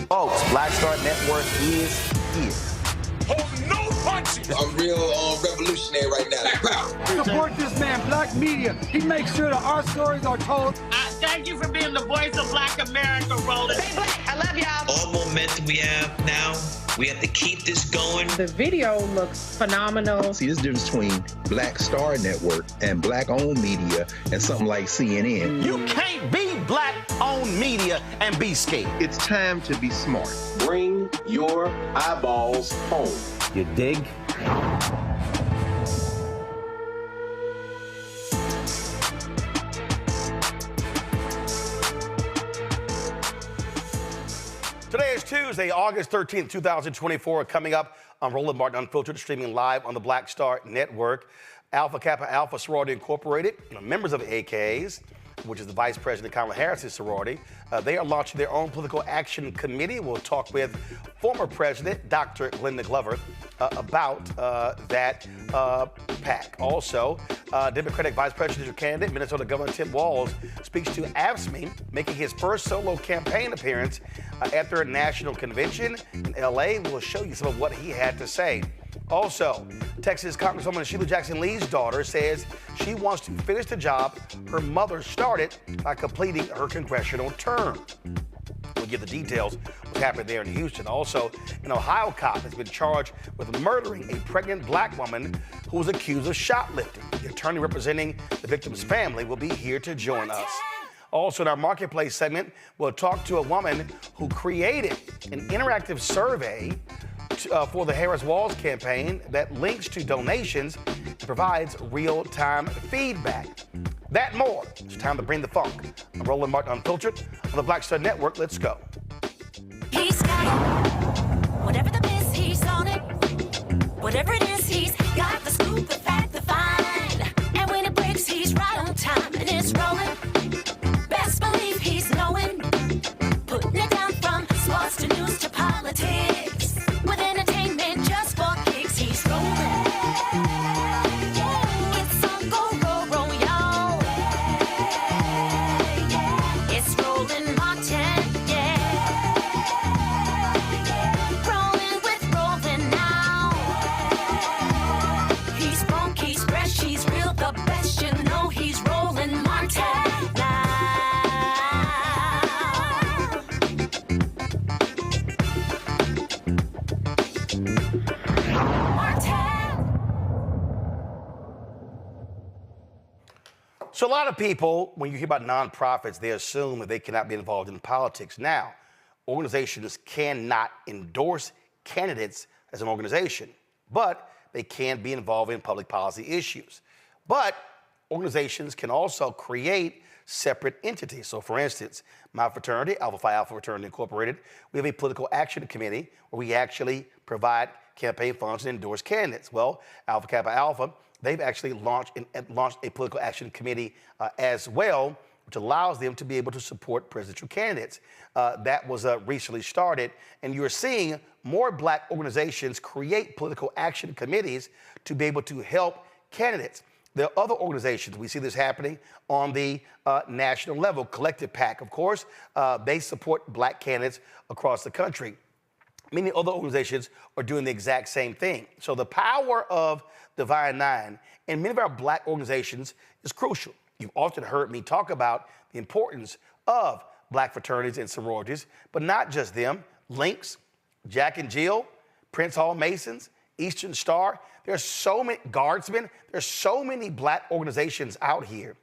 Folks, Black Star Network is here. Oh, no punches! I'm real revolutionary right now. Support this man, Black Media. He makes sure that our stories are told. Thank you for being the voice of Black America, Roland. Stay black. I love y'all. All momentum we have now, we have to keep this going. The video looks phenomenal. See, there's a difference between Black Star Network and Black-owned media and something like CNN. You can't be Black-owned media and be scared. It's time to be smart. Bring your eyeballs home. You dig? Today is Tuesday, August 13th, 2024. Coming up on Roland Martin Unfiltered, streaming live on the Black Star Network. Alpha Kappa Alpha Sorority Incorporated, members of the AKs, which is the Vice President Kamala Harris' sorority. They are launching their own political action committee. We'll talk with former President Dr. Glenda Glover about that PAC. Also, Democratic Vice Presidential candidate, Minnesota Governor Tim Walz, speaks to AFSCME, making his first solo campaign appearance at their national convention in L.A. We'll show you some of what he had to say. Also, Texas Congresswoman Sheila Jackson Lee's daughter says she wants to finish the job her mother started by completing her congressional term. We'll give the details of what's happened there in Houston. Also, an Ohio cop has been charged with murdering a pregnant Black woman who was accused of shoplifting. The attorney representing the victim's family will be here to join us. Also, in our Marketplace segment, we'll talk to a woman who created an interactive survey for the Harris-Walz campaign that links to donations and provides real-time feedback. That more. It's time to bring the funk. I'm Roland Martin Unfiltered on the Black Star Network. Let's go. He's got it. Whatever the biz, he's on it. Whatever it is, he's got the scoop, the fact, the find. And when it breaks, he's right on time and it's rolling. Best believe he's knowing. Putting it down from sports to news to politics. With entertainment just for kicks, he's rolling. It's on go, roll, y'all. It's Roland Martin, yeah. Rolling with Roland now. He's funky, he's fresh, he's real, the best, you know he's Roland Martin now. So a lot of people, when you hear about nonprofits, they assume that they cannot be involved in politics. Now, organizations cannot endorse candidates as an organization, but they can be involved in public policy issues. But organizations can also create separate entities. So for instance, my fraternity, Alpha Phi Alpha Fraternity Incorporated, we have a political action committee where we actually provide campaign funds and endorse candidates. Well, Alpha Kappa Alpha, they've actually launched a political action committee as well, which allows them to be able to support presidential candidates. That was recently started, and you're seeing more Black organizations create political action committees to be able to help candidates. There are other organizations. We see this happening on the national level. Collective PAC, of course, they support Black candidates across the country. many other organizations are doing the exact same thing. So the power of Divine Nine and many of our black organizations is crucial. You've often heard me talk about the importance of black fraternities and sororities, but not just them. Links, Jack and Jill, Prince Hall Masons, Eastern Star. There's so many Guardsmen. There's so many black organizations out here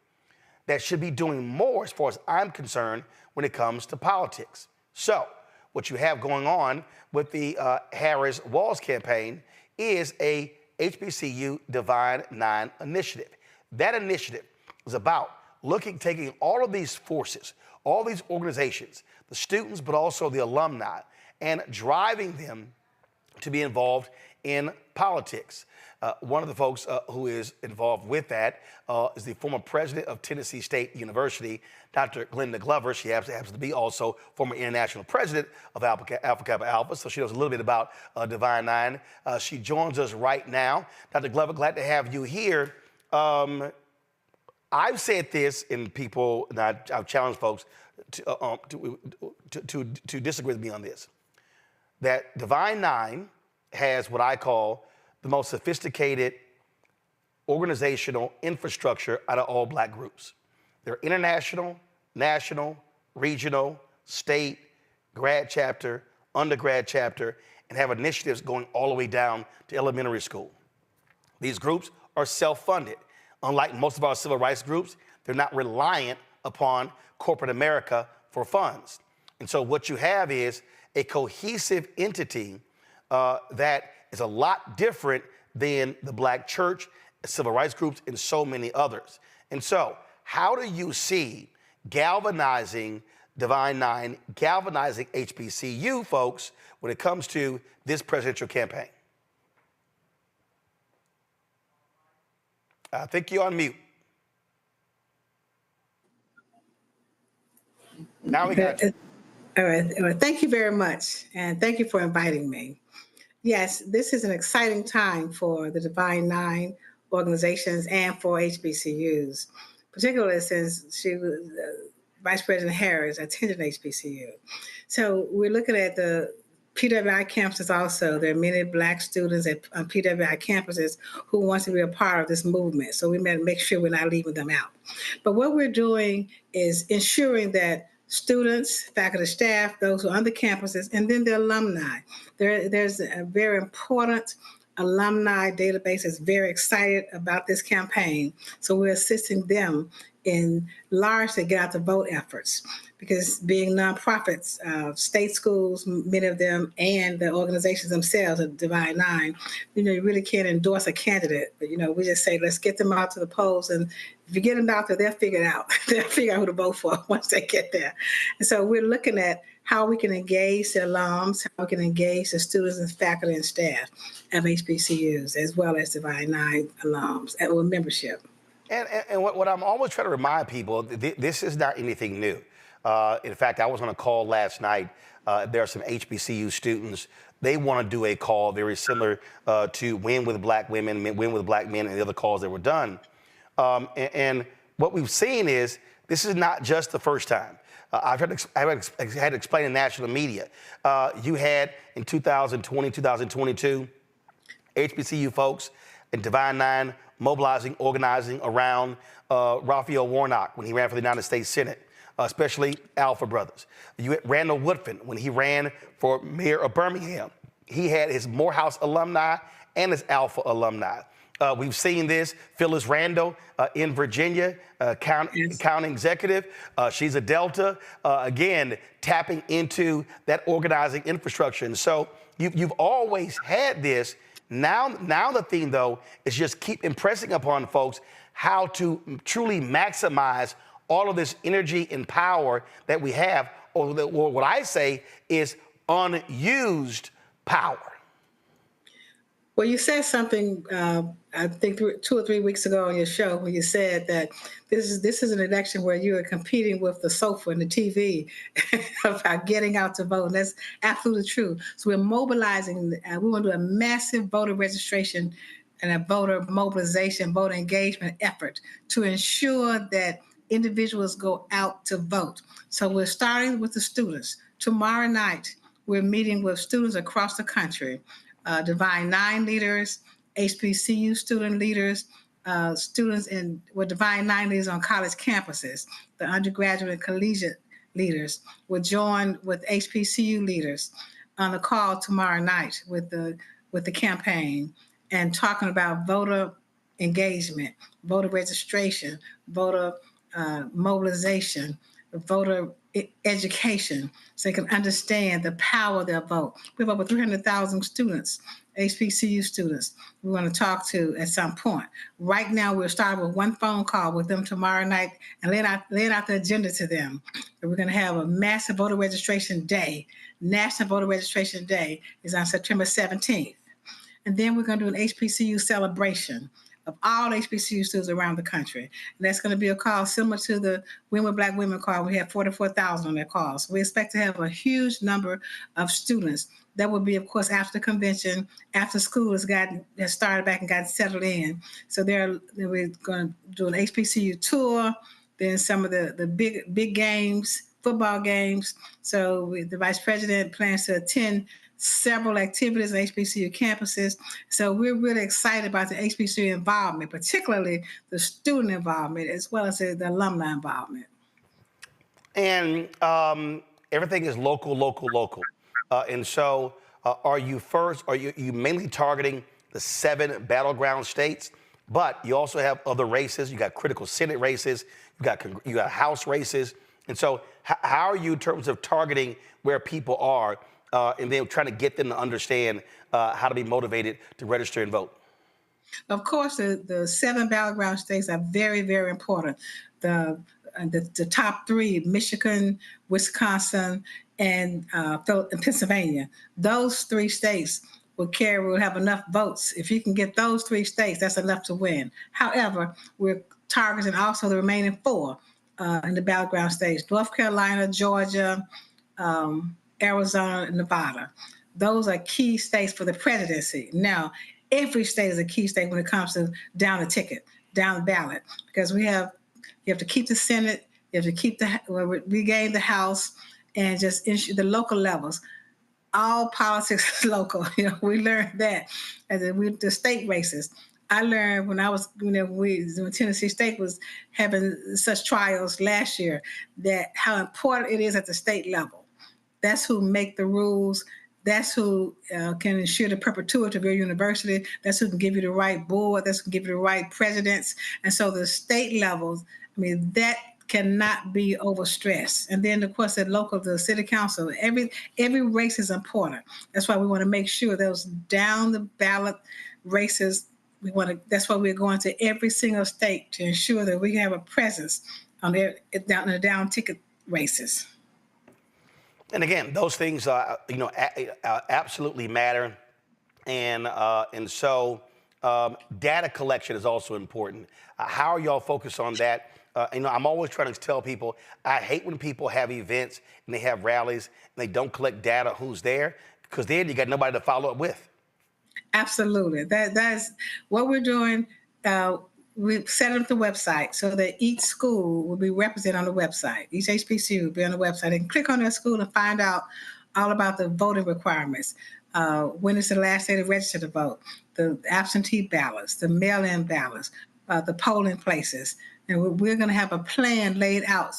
that should be doing more, as far as I'm concerned, when it comes to politics. So what you have going on with the Harris-Walz campaign is a HBCU Divine Nine initiative. That initiative is about taking all of these forces, all these organizations, the students, but also the alumni, and driving them to be involved in politics. One of the folks who is involved with that is the former president of Tennessee State University, Dr. Glenda Glover. She happens to be also former international president of Alpha Kappa Alpha, so she knows a little bit about Divine Nine. She joins us right now. Dr. Glover, glad to have you here. I've said this, and people, and I've challenged folks to disagree with me on this, that Divine Nine has what I call the most sophisticated organizational infrastructure out of all black groups. They're international, national, regional, state, grad chapter, undergrad chapter, and have initiatives going all the way down to elementary school. These groups are self-funded. Unlike most of our civil rights groups, they're not reliant upon corporate America for funds. And so what you have is a cohesive entity that is a lot different than the black church, civil rights groups, and so many others. And so how do you see galvanizing Divine Nine, galvanizing HBCU folks when it comes to this presidential campaign? I think you're on mute. Now we got you. All right. Thank you very much. And thank you for inviting me. Yes, this is an exciting time for the Divine Nine organizations and for HBCUs, particularly since Vice President Harris attended HBCU. So we're looking at the PWI campuses also. There are many black students on PWI campuses who want to be a part of this movement. So we make sure we're not leaving them out. But what we're doing is ensuring that students, faculty, staff, those who are on the campuses, and then the alumni. There's a very important alumni database that's very excited about this campaign. So we're assisting them in largely get out the vote efforts, because being nonprofits, state schools, many of them, and the organizations themselves, the Divine Nine, you really can't endorse a candidate, but we just say, let's get them out to the polls, and if you get them out there, they'll figure it out. They'll figure out who to vote for once they get there. And so we're looking at how we can engage the alums, how we can engage the students and faculty and staff of HBCUs, as well as Divine Nine alums with membership. And what I'm always trying to remind people, this is not anything new. In fact, I was on a call last night. There are some HBCU students. They want to do a call very similar to Win with Black Women, Win with Black Men, and the other calls that were done. And what we've seen is this is not just the first time. I've had to explain in national media. You had in 2020, 2022, HBCU folks and Divine Nine mobilizing, organizing around Raphael Warnock when he ran for the United States Senate, especially Alpha Brothers. You had Randall Woodfin when he ran for mayor of Birmingham. He had his Morehouse alumni and his Alpha alumni. We've seen this. Phyllis Randall in Virginia, county executive. She's a Delta. Again, tapping into that organizing infrastructure. And so you've always had this. Now the theme, though, is just keep impressing upon folks how to truly maximize all of this energy and power that we have, or what I say is unused power. Well, you said something, I think 2 or 3 weeks ago on your show, when you said that this is an election where you are competing with the sofa and the TV about getting out to vote. And that's absolutely true. So we're mobilizing. We want to do a massive voter registration and a voter mobilization, voter engagement effort to ensure that individuals go out to vote. So we're starting with the students. Tomorrow night, we're meeting with students across the country, Divine Nine leaders, HBCU student leaders, students with Divine Nine leaders on college campuses, the undergraduate and collegiate leaders will join with HBCU leaders on the call tomorrow night with the campaign and talking about voter engagement, voter registration, voter mobilization, voter education, so they can understand the power of their vote. We have over 300,000 students, HBCU students, we want to talk to at some point. Right now, we'll start with one phone call with them tomorrow night and lay out the agenda to them. And we're going to have a massive voter registration day. National Voter Registration Day is on September 17th. And then we're going to do an HBCU celebration of all HBCU students around the country. And that's going to be a call similar to the Women with Black Women call. We have 44,000 on that call. So we expect to have a huge number of students. That will be, of course, after the convention, after school has started back and got settled in. So we're going to do an HBCU tour, then some of the big games, football games. So the Vice President plans to attend several activities on HBCU campuses. So we're really excited about the HBCU involvement, particularly the student involvement, as well as the alumni involvement. And everything is local. And so are you mainly targeting the 7 battleground states? But you also have other races. You got critical Senate races. You got House races. And so how are you in terms of targeting where people are and then trying to get them to understand how to be motivated to register and vote? Of course, the 7 battleground states are very, very important. The top 3, Michigan, Wisconsin, and Pennsylvania. Those 3 states will have enough votes. If you can get those 3 states, that's enough to win. However, we're targeting also the remaining 4 in the battleground states: North Carolina, Georgia, Arizona, and Nevada. Those are key states for the presidency. Now, every state is a key state when it comes to down the ballot, because you have to keep the Senate, you have to regain the House, and just issue the local levels. All politics is local. We learned that as the state races. I learned when I was, when Tennessee State was having such trials last year, that how important it is at the state level. That's who make the rules. That's who can ensure the perpetuity of your university. That's who can give you the right board. That's who can give you the right presidents. And so the state levels, that cannot be overstressed. And then, of course, at local, the city council, every race is important. That's why we want to make sure those down the ballot races, that's why we're going to every single state to ensure that we have a presence on the down ticket races. And again, those things, absolutely matter. And so data collection is also important. How are y'all focused on that? I'm always trying to tell people, I hate when people have events and they have rallies and they don't collect data who's there, because then you got nobody to follow up with. Absolutely. That's what we're doing. We set up the website so that each school will be represented on the website. Each HBCU will be on the website. And click on their school and find out all about the voting requirements. When is the last day to register to vote? The absentee ballots, the mail-in ballots, the polling places. And we're going to have a plan laid out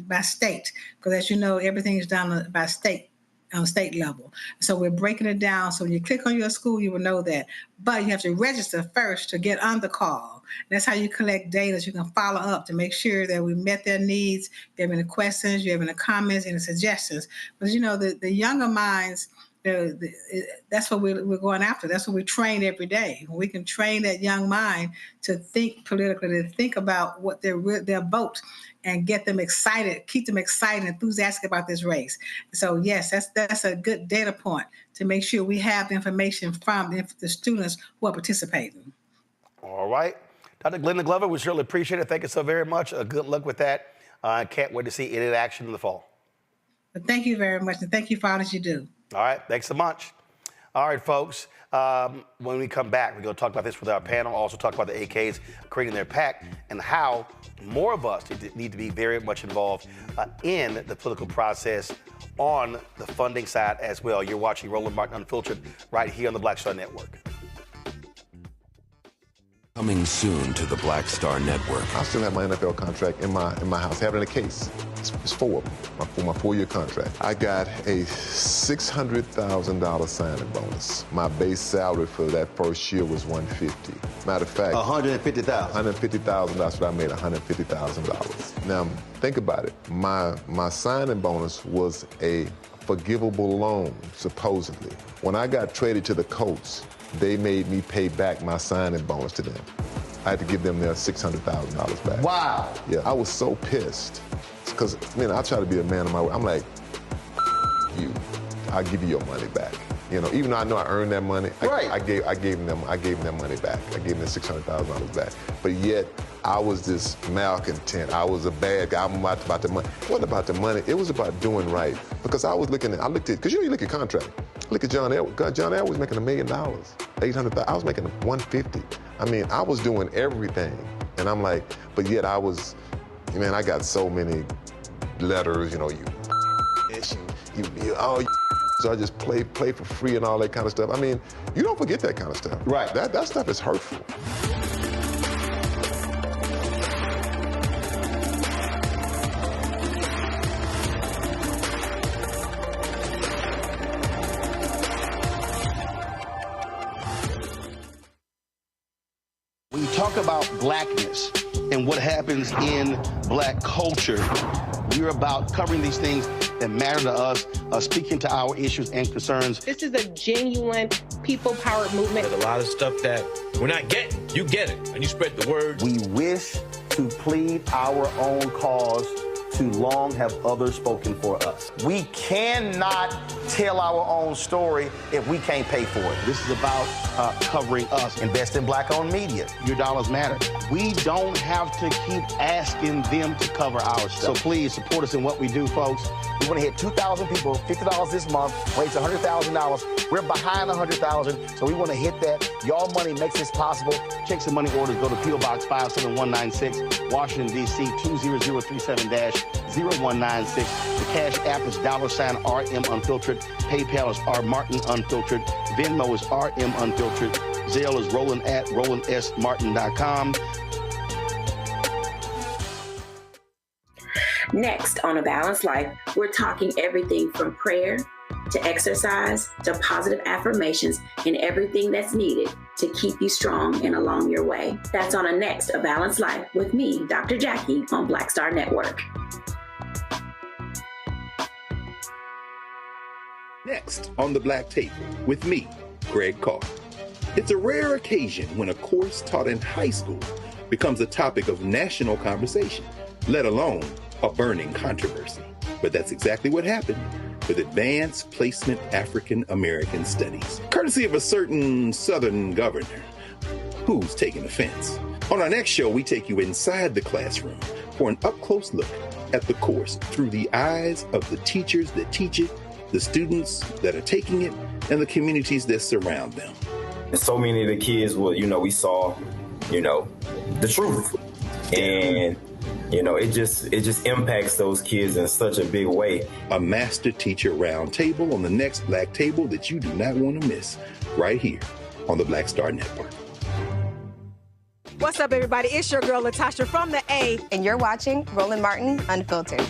by state, because as you know, everything is done by state, on state level. So we're breaking it down. So when you click on your school, you will know that. But you have to register first to get on the call. That's how you collect data, so you can follow up to make sure that we met their needs. If you have any questions, you have any comments, any suggestions. But the younger minds, that's what we're going after. That's what we train every day. We can train that young mind to think politically, to think about what their vote, and get them excited, keep them excited, enthusiastic about this race. So yes, that's a good data point to make sure we have the information from the students who are participating. All right. Dr. Glenda Glover, we certainly appreciate it. Thank you so very much. Good luck with that. I can't wait to see it in action in the fall. But thank you very much, and thank you for all that you do. All right. Thanks so much. All right, folks. When we come back, we're going to talk about this with our panel. Also talk about the AKs creating their PAC and how more of us need to be very much involved in the political process on the funding side as well. You're watching Roland Martin Unfiltered right here on the Black Star Network. Coming soon to the Black Star Network. I still have my NFL contract in my house, having a case. It's 4 of them, for my 4-year contract. I got a $600,000 signing bonus. My base salary for that first year was $150,000. Matter of fact, $150,000. $150,000. That's what I made, $150,000. Now think about it. My signing bonus was a forgivable loan, supposedly. When I got traded to the Colts, they made me pay back my signing bonus to them. I had to give them their $600,000 back. Wow. Yeah, I was so pissed. Because, I try to be a man of my word. I'm like, you, I'll give you your money back. Even though I know I earned that money, right. I gave them their money back. I gave them $600,000 back. But yet, I was this malcontent. I was a bad guy. I'm about the money. It wasn't about the money. It was about doing right. Because I looked at, because you look at contract. Look at John Elway. John Elway was making $1 million, $800,000. I was making $150,000. I was doing everything. And I'm like, but yet I was, I got so many letters, so I just play for free and all that kind of stuff. You don't forget that kind of stuff. Right. That stuff is hurtful. When you talk about blackness and what happens in black culture, we're about covering these things that matter to us, speaking to our issues and concerns. This is a genuine people-powered movement. There's a lot of stuff that we're not getting. You get it, and you spread the word. We wish to plead our own cause. Too long have others spoken for us. We cannot tell our own story if we can't pay for it. This is about covering us. Invest in black-owned media. Your dollars matter. We don't have to keep asking them to cover our stuff. So please support us in what we do, folks. We want to hit 2,000 people, $50 this month, raise $100,000. We're behind $100,000, so we want to hit that. Y'all money makes this possible. Check some money orders. Go to P.O. Box 57196, Washington, D.C. 20037-0196. The Cash App is $RM Unfiltered. PayPal is R Martin Unfiltered. Venmo is RM Unfiltered. Zelle is Roland at RolandSMartin.com. Next on A Balanced Life, we're talking everything from prayer to exercise to positive affirmations and everything that's needed to keep you strong and along your way. That's on a next A Balanced Life with me, Dr. Jackie, on Black Star Network. Next on the Black Table with me, Greg Carr. It's a rare occasion when a course taught in high school becomes a topic of national conversation, let alone a burning controversy. But that's exactly what happened with Advanced Placement African American Studies, courtesy of a certain Southern governor who's taking offense. On our next show, we take you inside the classroom for an up-close look at the course through the eyes of the teachers that teach it, the students that are taking it, and the communities that surround them. And so many of the kids we saw, the truth. And it just impacts those kids in such a big way. A master teacher round table on the next Black Table that you do not want to miss, right here on the Black Star Network. What's up, everybody? It's your girl, Latasha from the A. And you're watching Roland Martin Unfiltered.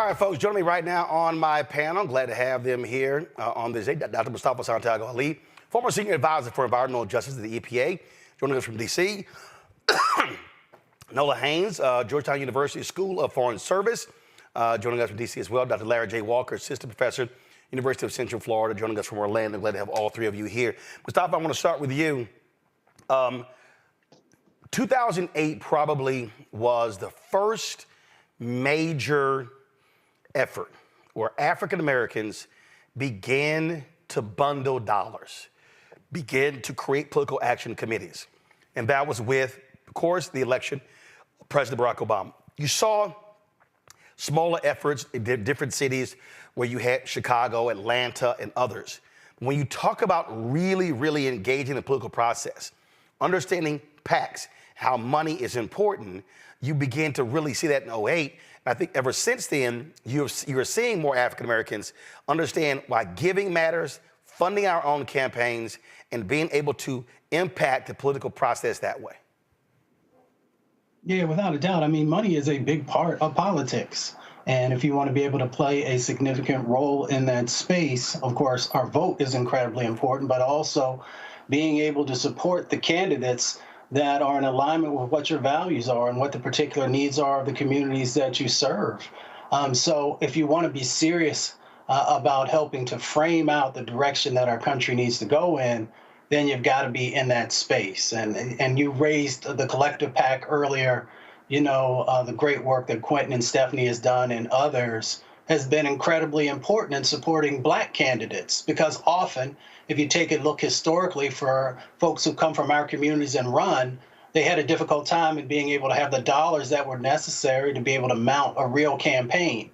All right, folks, joining me right now on my panel. Glad to have them here on this day. Dr. Mustafa Santiago Ali, former senior advisor for environmental justice at the EPA, joining us from D.C. Nola Haynes, Georgetown University School of Foreign Service, joining us from D.C. as well. Dr. Larry J. Walker, assistant professor, University of Central Florida, joining us from Orlando. Glad to have all three of you here. Mustafa, I want to start with you. 2008 probably was the first major effort where African Americans began to bundle dollars, began to create political action committees. And that was with, of course, the election of President Barack Obama. You saw smaller efforts in different cities where you had Chicago, Atlanta, and others. When you talk about really, really engaging the political process, understanding PACs, how money is important, you begin to really see that in 2008. I think ever since then, you're seeing more African Americans understand why giving matters, funding our own campaigns, and being able to impact the political process that way. Yeah, without a doubt. I mean, money is a big part of politics. And if you want to be able to play a significant role in that space, of course, our vote is incredibly important, but also being able to support the candidates that are in alignment with what your values are and what the particular needs are of the communities that you serve. So if you want to be serious about helping to frame out the direction that our country needs to go in, then you've got to be in that space. And you raised the collective PAC earlier. You know, the great work that Quentin and Stephanie has done and others has been incredibly important in supporting Black candidates, because often, if you take a look historically for folks who come from our communities and run, they had a difficult time in being able to have the dollars that were necessary to be able to mount a real campaign.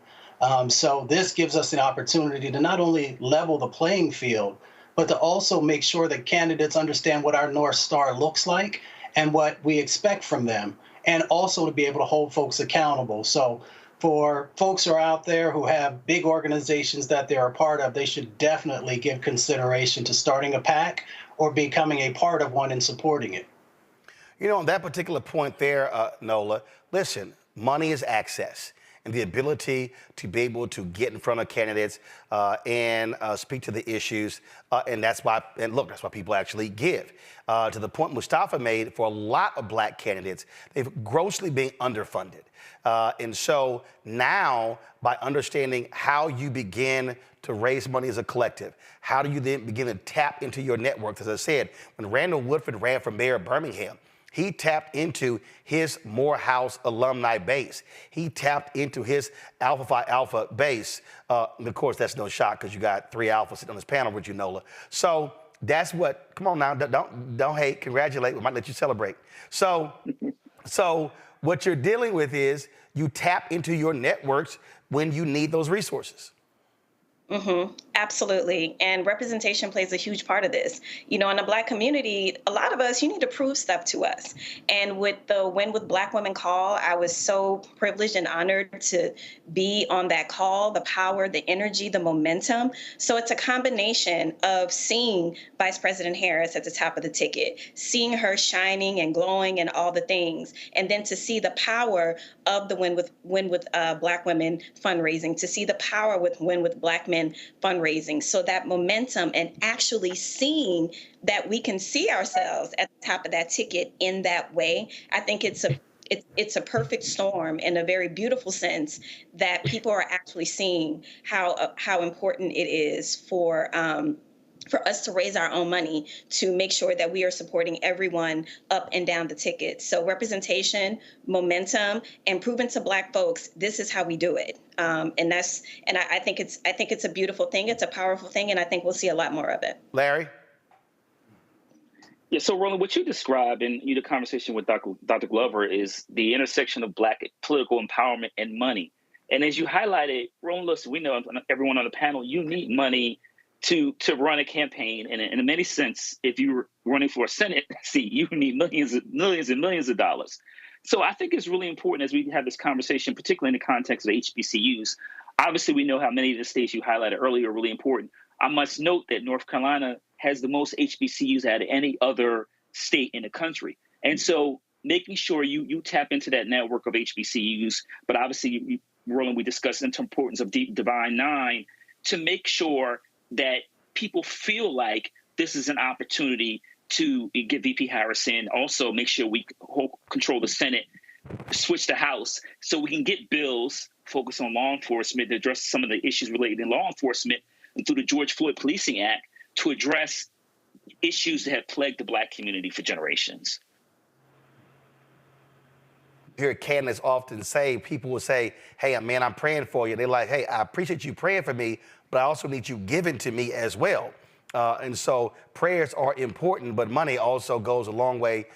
So this gives us an opportunity to not only level the playing field, but to also make sure that candidates understand what our North Star looks like and what we expect from them, and also to be able to hold folks accountable. So for folks who are out there who have big organizations that they're a part of, they should definitely give consideration to starting a PAC or becoming a part of one and supporting it. You know, on that particular point there, Nola, listen, money is access and the ability to be able to get in front of candidates and speak to the issues. And that's why, and look, that's why people actually give. To the point Mustafa made, for a lot of Black candidates, they've grossly been underfunded. And so now, by understanding how you begin to raise money as a collective, how do you then begin to tap into your networks? As I said, when Randall Woodford ran for mayor of Birmingham, he tapped into his Morehouse alumni base. He tapped into his Alpha Phi Alpha base. And of course, that's no shock because you got 3 alphas sitting on this panel with you, Nola. So that's what, come on now, don't hate, congratulate. We might let you celebrate. So what you're dealing with is you tap into your networks when you need those resources. Absolutely. And representation plays a huge part of this. You know, in the Black community, a lot of us, you need to prove stuff to us. And with the Win with Black Women call, I was so privileged and honored to be on that call, the power, the energy, the momentum. So it's a combination of seeing Vice President Harris at the top of the ticket, seeing her shining and glowing and all the things, and then to see the power of the Win with Black Women fundraising, to see the power with Win with Black Men fundraising. So that momentum and actually seeing that we can see ourselves at the top of that ticket in that way, I think it's a perfect storm in a very beautiful sense that people are actually seeing how important it is for us to raise our own money to make sure that we are supporting everyone up and down the ticket. So representation, momentum, and proving to Black folks, this is how we do it. And I think it's a beautiful thing. It's a powerful thing. And I think we'll see a lot more of it. Larry? Yeah, so Roland, what you described in the conversation with Dr. Glover is the intersection of Black political empowerment and money. And as you highlighted, Roland, listen, we know everyone on the panel, you need money to run a campaign. And in many sense, if you're running for a Senate seat, you need millions and millions of dollars. So I think it's really important as we have this conversation, particularly in the context of HBCUs. Obviously, we know how many of the states you highlighted earlier are really important. I must note that North Carolina has the most HBCUs out of any other state in the country. And so making sure you tap into that network of HBCUs, but obviously Roland, we discussed the importance of Divine Nine to make sure that people feel like this is an opportunity to get VP Harris in. Also, make sure we control the Senate, switch the House, so we can get bills focused on law enforcement to address some of the issues related to law enforcement, and through the George Floyd Policing Act to address issues that have plagued the Black community for generations. Hear candidates often say, people will say, hey, man, I'm praying for you. They're like, hey, I appreciate you praying for me, but I also need you giving to me as well. And so prayers are important, but money also goes a long way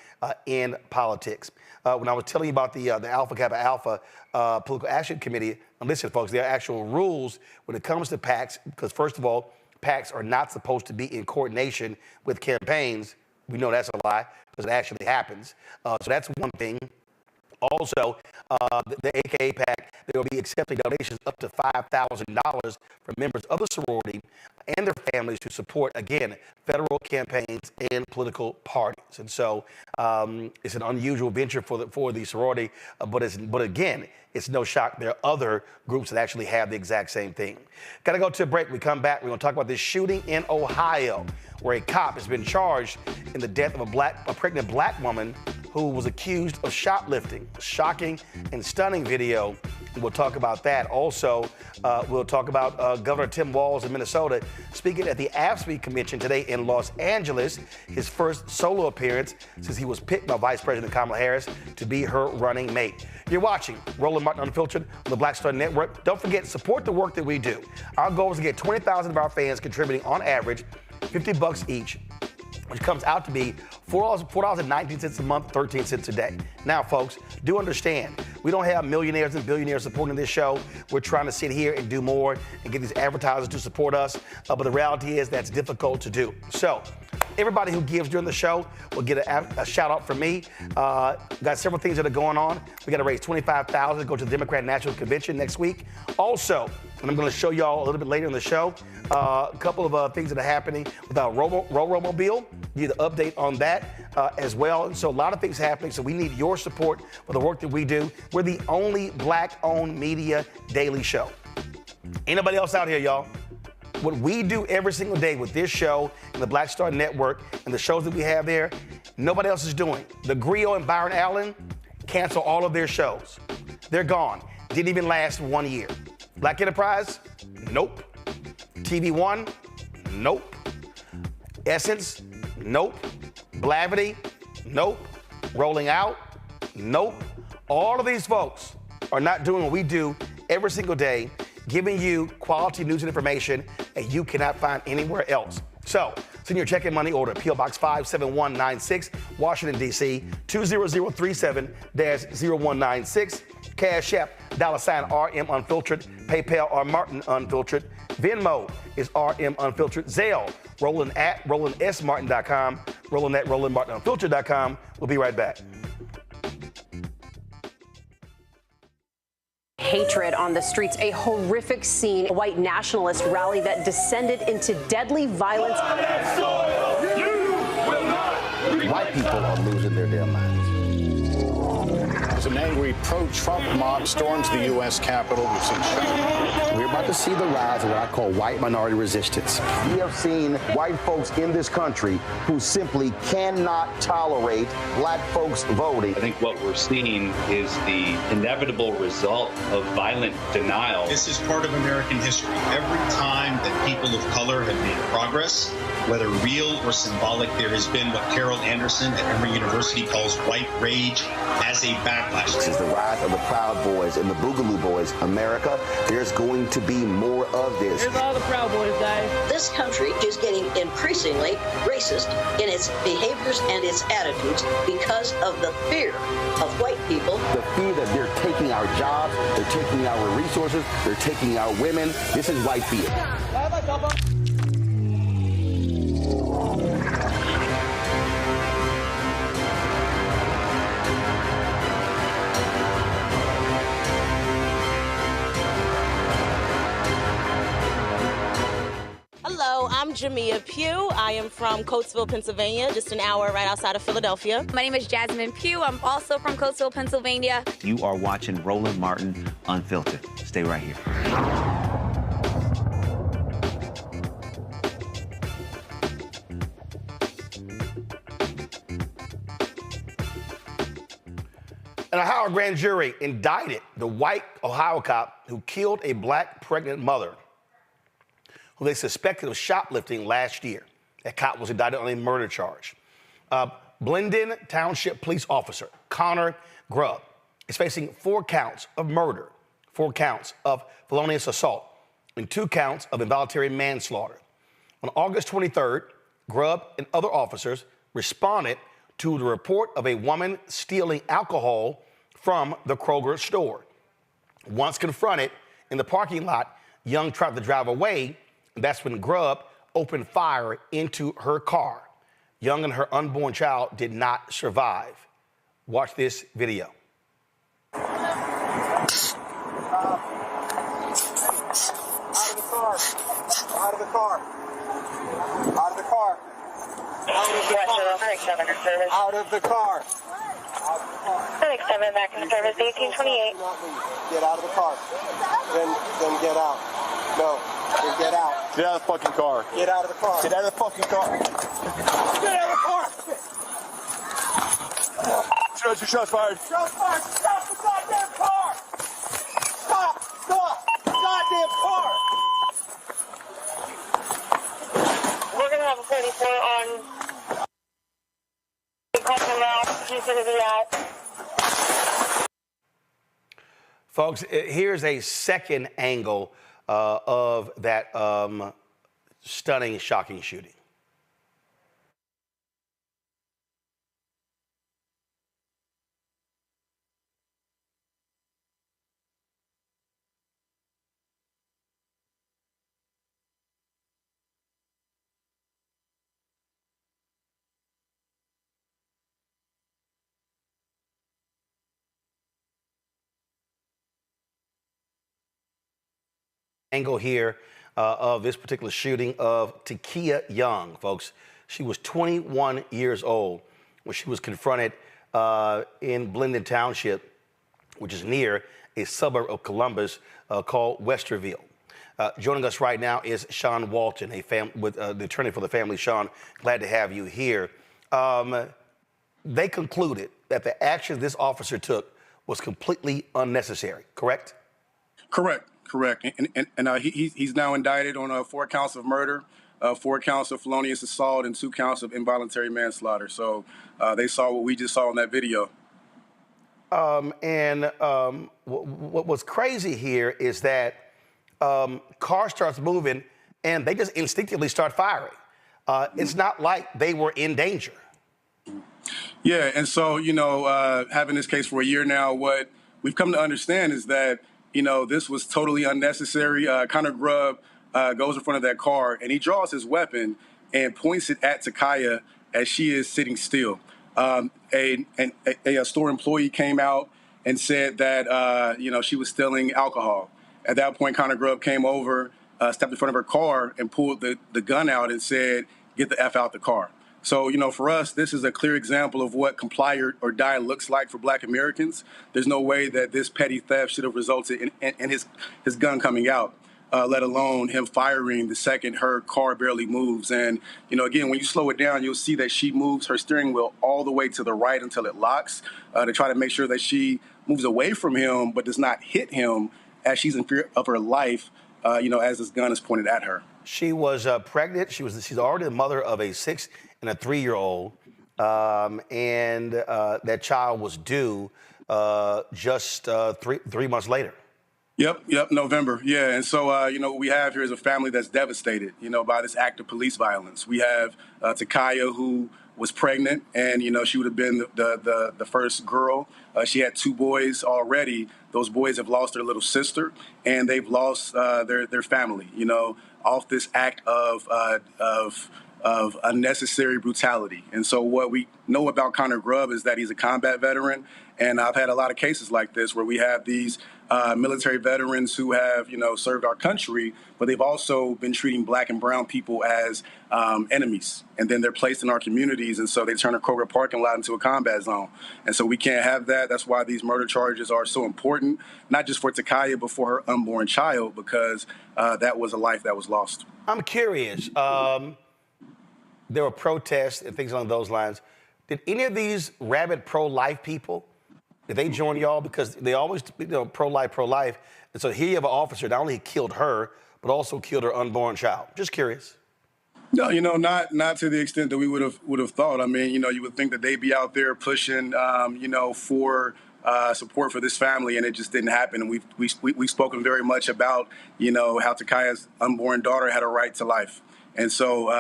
in politics. When I was telling you about the Alpha Kappa Alpha Political Action Committee, and listen, folks, there are actual rules when it comes to PACs, because first of all, PACs are not supposed to be in coordination with campaigns. We know that's a lie, because it actually happens. So that's one thing. Also, the AKA PAC, they will be accepting donations up to $5,000 from members of the sorority and their families to support, again, federal campaigns and political parties. And so it's an unusual venture for the sorority, but again, it's no shock there are other groups that actually have the exact same thing. Got to go to a break. We come back, we're going to talk about this shooting in Ohio, where a cop has been charged in the death of a pregnant Black woman who was accused of shoplifting. Shocking and stunning video. We'll talk about that. Also, we'll talk about Governor Tim Walz in Minnesota speaking at the AFSCME convention today in Los Angeles, his first solo appearance since he was picked by Vice President Kamala Harris to be her running mate. You're watching Roland Martin Unfiltered on the Black Star Network. Don't forget, support the work that we do. Our goal is to get 20,000 of our fans contributing on average $50 each, which comes out to be $4.19 a month, 13 cents a day. Now, folks, do understand, we don't have millionaires and billionaires supporting this show. We're trying to sit here and do more and get these advertisers to support us, but the reality is that's difficult to do. So, everybody who gives during the show will get a shout out from me. Got several things that are going on. We got to raise $25,000 to go to the Democrat National Convention next week. Also, and I'm going to show y'all a little bit later in the show, a couple of things that are happening with our Robo-Mobile. Need an update on that as well. And so a lot of things happening. So we need your support for the work that we do. We're the only Black-owned media daily show. Ain't nobody else out here, y'all. What we do every single day with this show and the Black Star Network and the shows that we have there, nobody else is doing. The Griot and Byron Allen cancel all of their shows. They're gone. Didn't even last 1 year. Black Enterprise? Nope. TV One? Nope. Essence? Nope. Blavity? Nope. Rolling Out? Nope. All of these folks are not doing what we do every single day, giving you quality news and information that you cannot find anywhere else. So, send your check and money order, P.O. Box 57196, Washington, D.C., 20037-0196. Cash App, $RM Unfiltered. PayPal, R Martin Unfiltered. Venmo is RM Unfiltered. Zelle, Roland at RolandSMartin.com. Roland at RolandMartinUnfiltered.com. We'll be right back. Hatred on the streets, a horrific scene, a white nationalist rally that descended into deadly violence. White people are losing their damn minds. An angry pro-Trump mob storms the U.S. Capitol. We're about to see the rise of what I call white minority resistance. We have seen white folks in this country who simply cannot tolerate Black folks voting. I think what we're seeing is the inevitable result of violent denial. This is part of American history. Every time that people of color have made progress, whether real or symbolic, there has been what Carol Anderson at Emory University calls white rage as a backlash. This is the rise of the Proud Boys and the Boogaloo Boys. America, there's going to be more of this. Here's all the Proud Boys, guys. This country is getting increasingly racist in its behaviors and its attitudes because of the fear of white people. The fear that they're taking our jobs, they're taking our resources, they're taking our women. This is white fear. Hello, I'm Jamia Pugh. I am from Coatesville, Pennsylvania, just an hour right outside of Philadelphia. My name is Jasmine Pugh. I'm also from Coatesville, Pennsylvania. You are watching Roland Martin Unfiltered. Stay right here. An Ohio grand jury indicted the white Ohio cop who killed a black pregnant mother who they suspected of shoplifting last year. That cop was indicted on a murder charge. Blendon Township police officer Connor Grubb is facing 4 counts of murder, 4 counts of felonious assault, and 2 counts of involuntary manslaughter. On August 23rd, Grubb and other officers responded to the report of a woman stealing alcohol from the Kroger store. Once confronted in the parking lot, Young tried to drive away, and that's when Grubb opened fire into her car. Young and her unborn child did not survive. Watch this video. Out of the car. Out of the car. Out of the car. Clinic 7 back in service, 1828. Get out of the car. Then get out. No, then get out. Get out of the fucking car. Get out of the car. Get out of the fucking car. Get out of the car. Shots fired. Shots fired. Stop the goddamn car. Stop the goddamn car. We're going to have a 34 on... Folks, here's a second angle of that stunning, shocking shooting. Angle here of this particular shooting of Takia Young, folks. She was 21 years old when she was confronted in Blendon Township, which is near a suburb of Columbus called Westerville. Joining us right now is Sean Walton, the attorney for the family. Sean, glad to have you here. They concluded that the action this officer took was completely unnecessary, correct? Correct. And he's now indicted on 4 counts of murder, 4 counts of felonious assault, and 2 counts of involuntary manslaughter. So they saw what we just saw in that video. What was crazy here is that car starts moving and they just instinctively start firing. It's not like they were in danger. Yeah, and so, having this case for a year now, what we've come to understand is that this was totally unnecessary. Connor Grubb goes in front of that car, and he draws his weapon and points it at Takia as she is sitting still. A store employee came out and said that, she was stealing alcohol. At that point, Connor Grubb came over, stepped in front of her car, and pulled the gun out and said, "Get the F out the car." So, for us, this is a clear example of what comply or die looks like for Black Americans. There's no way that this petty theft should have resulted in his gun coming out, let alone him firing the second her car barely moves. And, again, when you slow it down, you'll see that she moves her steering wheel all the way to the right until it locks to try to make sure that she moves away from him but does not hit him as she's in fear of her life, as this gun is pointed at her. She was pregnant. She's already the mother of a 6- and a 3-year-old, and that child was due just 3 months later. Yep, November. Yeah, and so, what we have here is a family that's devastated, by this act of police violence. We have Takia, who was pregnant, and, she would have been the first girl. She had 2 boys already. Those boys have lost their little sister, and they've lost their family, off this act of unnecessary brutality. And so what we know about Connor Grubb is that he's a combat veteran. And I've had a lot of cases like this where we have these military veterans who have, served our country, but they've also been treating black and brown people as enemies. And then they're placed in our communities, and so they turn a Kroger parking lot into a combat zone. And so we can't have that. That's why these murder charges are so important, not just for Takaya, but for her unborn child, because that was a life that was lost. I'm curious. There were protests and things along those lines. Did any of these rabid pro-life people, did they join y'all? Because they always, pro-life. And so here you have an officer, not only killed her, but also killed her unborn child. Just curious. No, not to the extent that we would have thought. I mean, you would think that they'd be out there pushing, for support for this family, and it just didn't happen. And we've spoken very much about, how Takaya's unborn daughter had a right to life. And so,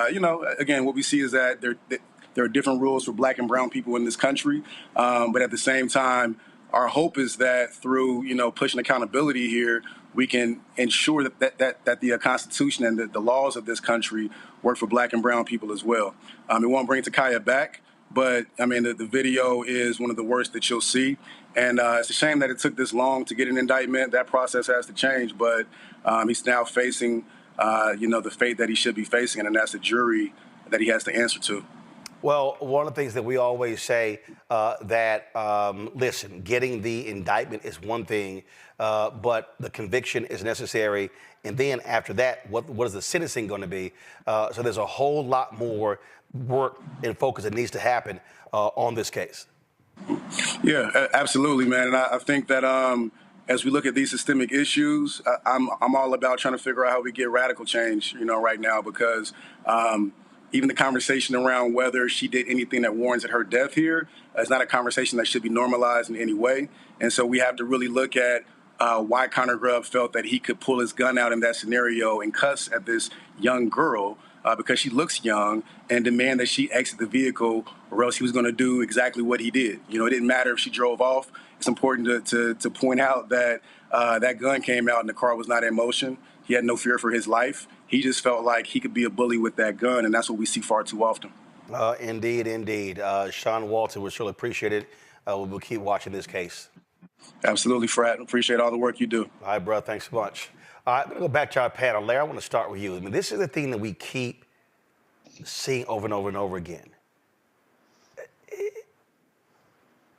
again, what we see is that there are different rules for black and brown people in this country. But at the same time, our hope is that through, pushing accountability here, we can ensure that the Constitution and the laws of this country work for black and brown people as well. It won't bring Takaya back, but, the video is one of the worst that you'll see. And it's a shame that it took this long to get an indictment. That process has to change, but he's now facing the fate that he should be facing, and that's a jury that he has to answer to. Well, one of the things that we always say listen, getting the indictment is one thing, but the conviction is necessary. And then after that, what is the sentencing going to be? So there's a whole lot more work and focus that needs to happen on this case. Yeah, absolutely, man. And I think that as we look at these systemic issues, I'm all about trying to figure out how we get radical change, right now, because even the conversation around whether she did anything that warrants her death here is not a conversation that should be normalized in any way. And so we have to really look at why Connor Grubb felt that he could pull his gun out in that scenario and cuss at this young girl because she looks young, and demand that she exit the vehicle, or else he was going to do exactly what he did. It didn't matter if she drove off. It's important to point out that that gun came out and the car was not in motion. He had no fear for his life. He just felt like he could be a bully with that gun, and that's what we see far too often. Indeed. Sean Walton, we surely appreciate it. We'll keep watching this case. Absolutely, Frat. Appreciate all the work you do. All right, bro. Thanks so much. All right, I'm going to go back to our panel. Larry, I want to start with you. This is the thing that we keep seeing over and over and over again.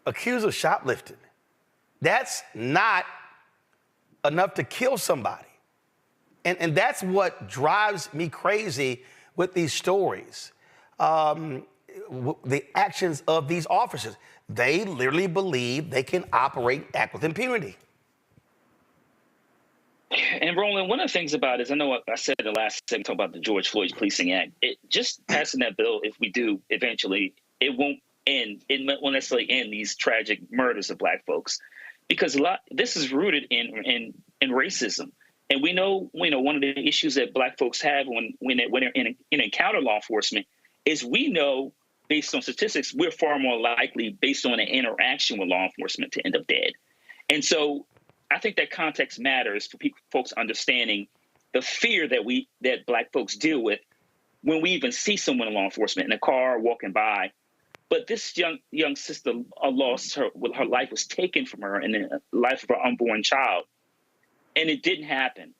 Accused of shoplifting. That's not enough to kill somebody. And that's what drives me crazy with these stories. The actions of these officers. They literally believe they can operate, act with impunity. And Roland, one of the things about it is, I know I said the last segment, talk about the George Floyd Policing Act. It just passing that bill, if we do eventually, it won't necessarily end these tragic murders of black folks, because this is rooted in racism. And we know one of the issues that black folks have when they're in encounter law enforcement is, we know, based on statistics, we're far more likely, based on an interaction with law enforcement, to end up dead. And so I think that context matters for folks understanding the fear that black folks deal with when we even see someone in law enforcement in a car walking by. But this young sister lost her life was taken from her, and the life of her unborn child. And it didn't happen.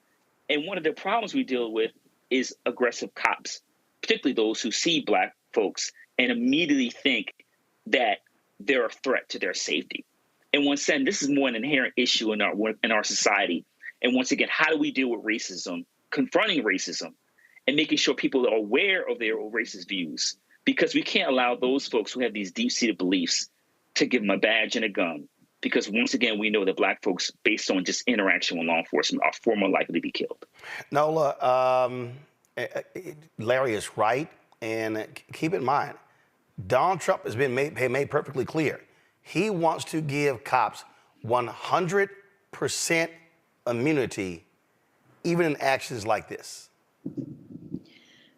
And one of the problems we deal with is aggressive cops, particularly those who see black folks and immediately think that they're a threat to their safety. And once again, this is more an inherent issue in our society. And once again, how do we deal with racism, confronting racism, and making sure people are aware of their racist views? Because we can't allow those folks who have these deep-seated beliefs to give them a badge and a gun. Because once again, we know that black folks, based on just interaction with law enforcement, are far more likely to be killed. Nola, Larry is right. And keep in mind, Donald Trump has been made perfectly clear. He wants to give cops 100% immunity, even in actions like this.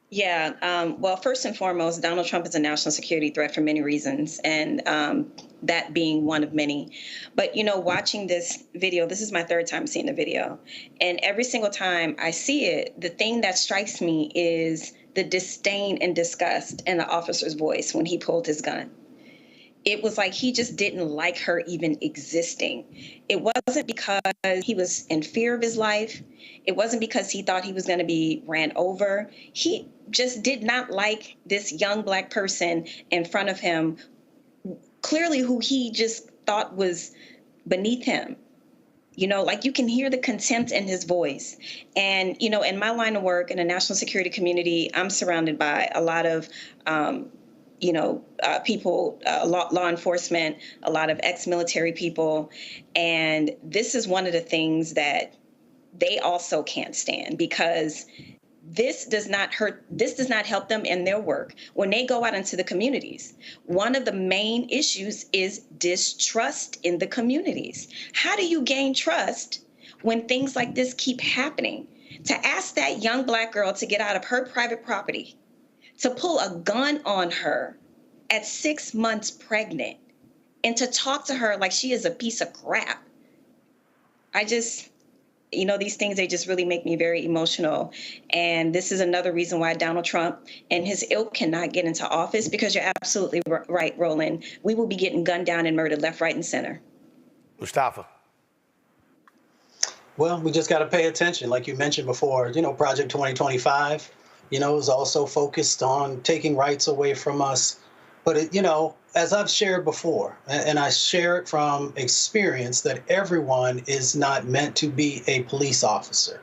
Yeah. Well, first and foremost, Donald Trump is a national security threat for many reasons, and that being one of many. But, watching this video, this is my third time seeing the video, and every single time I see it, the thing that strikes me is the disdain and disgust in the officer's voice when he pulled his gun. it was like he just didn't like her even existing. It wasn't because he was in fear of his life. It wasn't because he thought he was going to be ran over. He just did not like this young Black person in front of him, clearly who he just thought was beneath him. You know, like you can hear the contempt in his voice. And, you know, in my line of work in the national security community, I'm surrounded by a lot of people, law enforcement, a lot of ex-military people. And this is one of the things that they also can't stand, because this does not help them in their work when they go out into the communities. One of the main issues is distrust in the communities. How do you gain trust when things like this keep happening? To ask that young Black girl to get out of her private property, to pull a gun on her at 6 months pregnant, and to talk to her like she is a piece of crap. These things, they just really make me very emotional. And this is another reason why Donald Trump and his ilk cannot get into office, because you're absolutely right, Roland. We will be getting gunned down and murdered left, right, and center. Mustafa. Well, we just got to pay attention. Like you mentioned before, Project 2025, is also focused on taking rights away from us. But, as I've shared before, and I share it from experience, that everyone is not meant to be a police officer.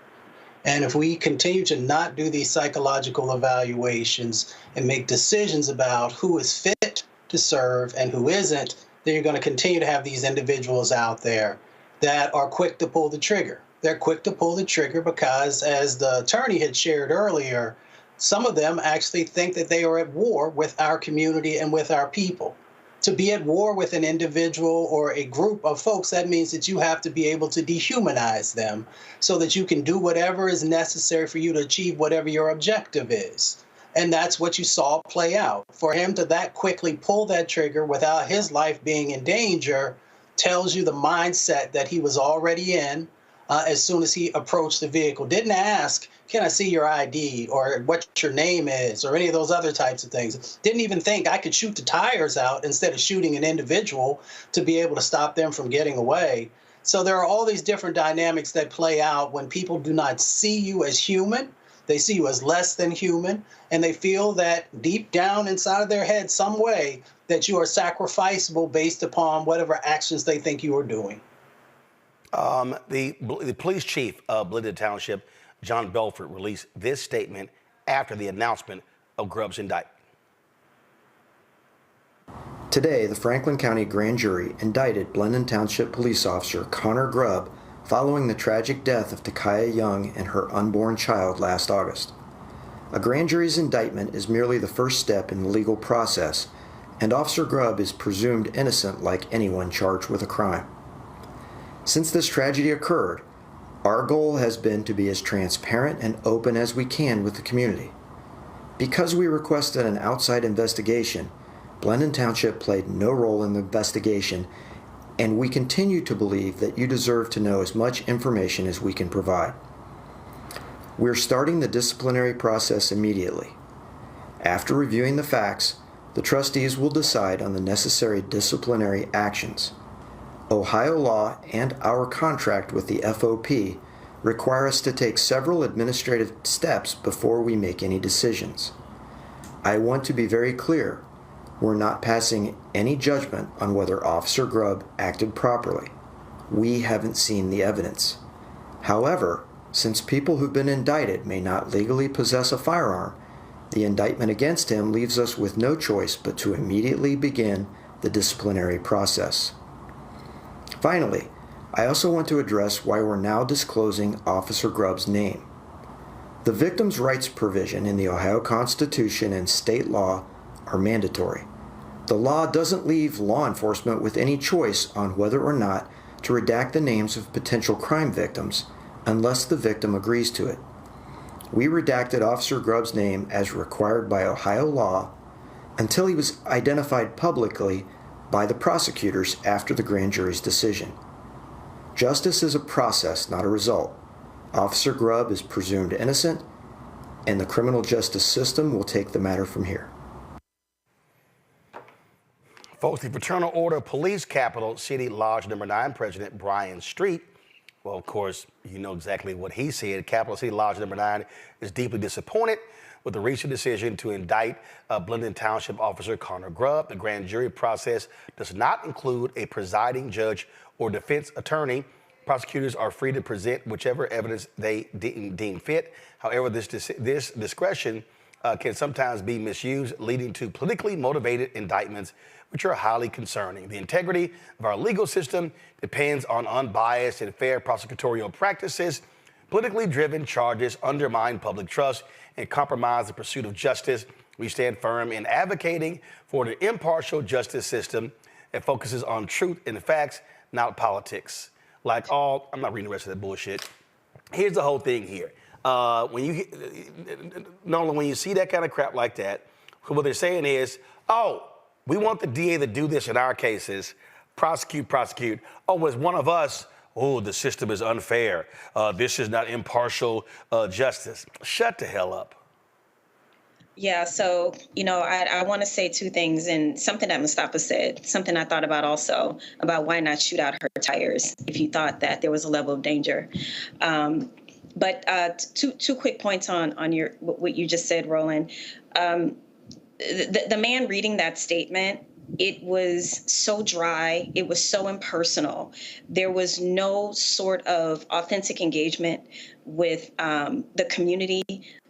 And if we continue to not do these psychological evaluations and make decisions about who is fit to serve and who isn't, then you're going to continue to have these individuals out there that are quick to pull the trigger. They're quick to pull the trigger because, as the attorney had shared earlier, some of them actually think that they are at war with our community and with our people. To be at war with an individual or a group of folks, that means that you have to be able to dehumanize them so that you can do whatever is necessary for you to achieve whatever your objective is. And that's what you saw play out. For him to that quickly pull that trigger without his life being in danger tells you the mindset that he was already in as soon as he approached the vehicle. Didn't ask, can I see your ID, or what your name is, or any of those other types of things. Didn't even think I could shoot the tires out instead of shooting an individual to be able to stop them from getting away. So there are all these different dynamics that play out when people do not see you as human. They see you as less than human, and they feel that deep down inside of their head some way that you are sacrificable based upon whatever actions they think you are doing. The police chief of Blended Township, John Belford, released this statement after the announcement of Grubb's indictment. Today, the Franklin County Grand Jury indicted Blendon Township police officer Connor Grubb following the tragic death of Takaya Young and her unborn child last August. A grand jury's indictment is merely the first step in the legal process, and Officer Grubb is presumed innocent like anyone charged with a crime. Since this tragedy occurred, our goal has been to be as transparent and open as we can with the community. Because we requested an outside investigation, Blendon Township played no role in the investigation, and we continue to believe that you deserve to know as much information as we can provide. We're starting the disciplinary process immediately. After reviewing the facts, the trustees will decide on the necessary disciplinary actions. Ohio law and our contract with the FOP require us to take several administrative steps before we make any decisions. I want to be very clear. We're not passing any judgment on whether Officer Grubb acted properly. We haven't seen the evidence. However, since people who've been indicted may not legally possess a firearm, the indictment against him leaves us with no choice but to immediately begin the disciplinary process. Finally, I also want to address why we're now disclosing Officer Grubb's name. The victim's rights provision in the Ohio Constitution and state law are mandatory. The law doesn't leave law enforcement with any choice on whether or not to redact the names of potential crime victims unless the victim agrees to it. We redacted Officer Grubb's name as required by Ohio law until he was identified publicly by the prosecutors after the grand jury's decision. Justice is a process, not a result. Officer Grubb is presumed innocent, and the criminal justice system will take the matter from here. Folks, the Fraternal Order of Police Capital City Lodge number 9 President Brian Street, well, of course, you know exactly what he said. Capital City Lodge number 9 is deeply disappointed with the recent decision to indict Blendon Township Officer Connor Grubb. The grand jury process does not include a presiding judge or defense attorney. Prosecutors are free to present whichever evidence they deem fit. However, this discretion can sometimes be misused, leading to politically motivated indictments, which are highly concerning. The integrity of our legal system depends on unbiased and fair prosecutorial practices. Politically driven charges undermine public trust and compromise the pursuit of justice. We stand firm in advocating for an impartial justice system that focuses on truth and facts, not politics. I'm not reading the rest of that bullshit. Here's the whole thing here. When you see that kind of crap like that, what they're saying is, oh, we want the DA to do this in our cases, prosecute. Oh, as one of us, oh, the system is unfair. This is not impartial justice. Shut the hell up. Yeah, so, I want to say two things, and something that Mustafa said, something I thought about also, about why not shoot out her tires if you thought that there was a level of danger. But two quick points on what you just said, Roland. The man reading that statement, it was so dry. It was so impersonal. There was no sort of authentic engagement with the community,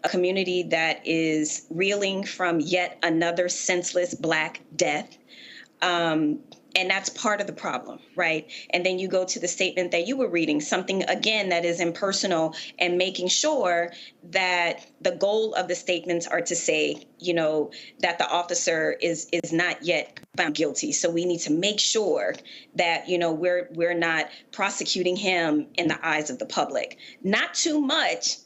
a community that is reeling from yet another senseless Black death. And that's part of the problem, right? And then you go to the statement that you were reading, something, again, that is impersonal, and making sure that the goal of the statements are to say, that the officer is not yet found guilty. So we need to make sure that, we're not prosecuting him in the eyes of the public. Not too much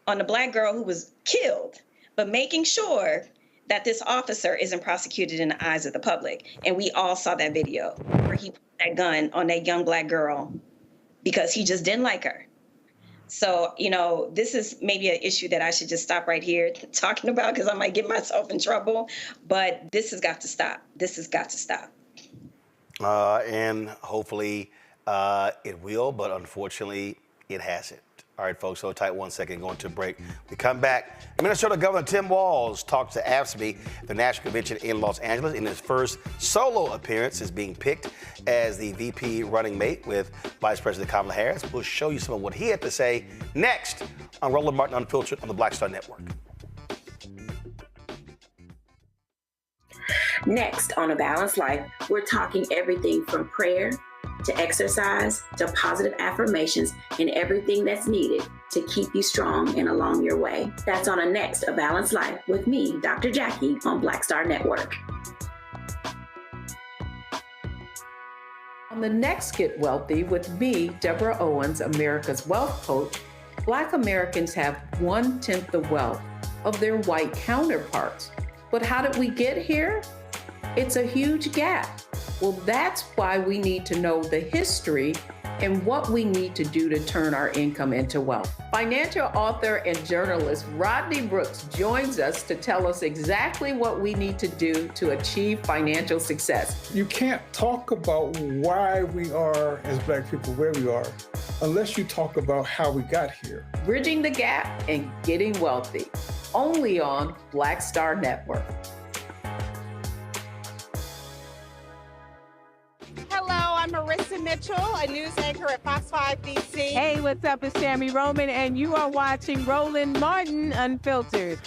on the Black girl who was killed, but making sure that this officer isn't prosecuted in the eyes of the public. And we all saw that video where he put that gun on that young Black girl because he just didn't like her. So, this is maybe an issue that I should just stop right here talking about because I might get myself in trouble. But this has got to stop. This has got to stop. And hopefully it will, but unfortunately it hasn't. All right, folks, so tight 1 second, going to a break. We come back. Minnesota Governor Tim Walz talks to AFSCME, the National Convention in Los Angeles. In his first solo appearance, is being picked as the VP running mate with Vice President Kamala Harris. We'll show you some of what he had to say next on Roland Martin Unfiltered on the Black Star Network. Next on A Balanced Life, we're talking everything from prayer to exercise, to positive affirmations, and everything that's needed to keep you strong and along your way. That's on a next A Balanced Life with me, Dr. Jackie, on Black Star Network. On the next Get Wealthy with me, Deborah Owens, America's Wealth Coach, Black Americans have 1/10 the wealth of their white counterparts. But how did we get here? It's a huge gap. Well, that's why we need to know the history and what we need to do to turn our income into wealth. Financial author and journalist Rodney Brooks joins us to tell us exactly what we need to do to achieve financial success. You can't talk about why we are, as Black people, where we are, unless you talk about how we got here. Bridging the Gap and Getting Wealthy, only on Black Star Network. I'm Marissa Mitchell, a news anchor at Fox 5 DC. Hey, what's up? It's Tammy Roman, and you are watching Roland Martin Unfiltered.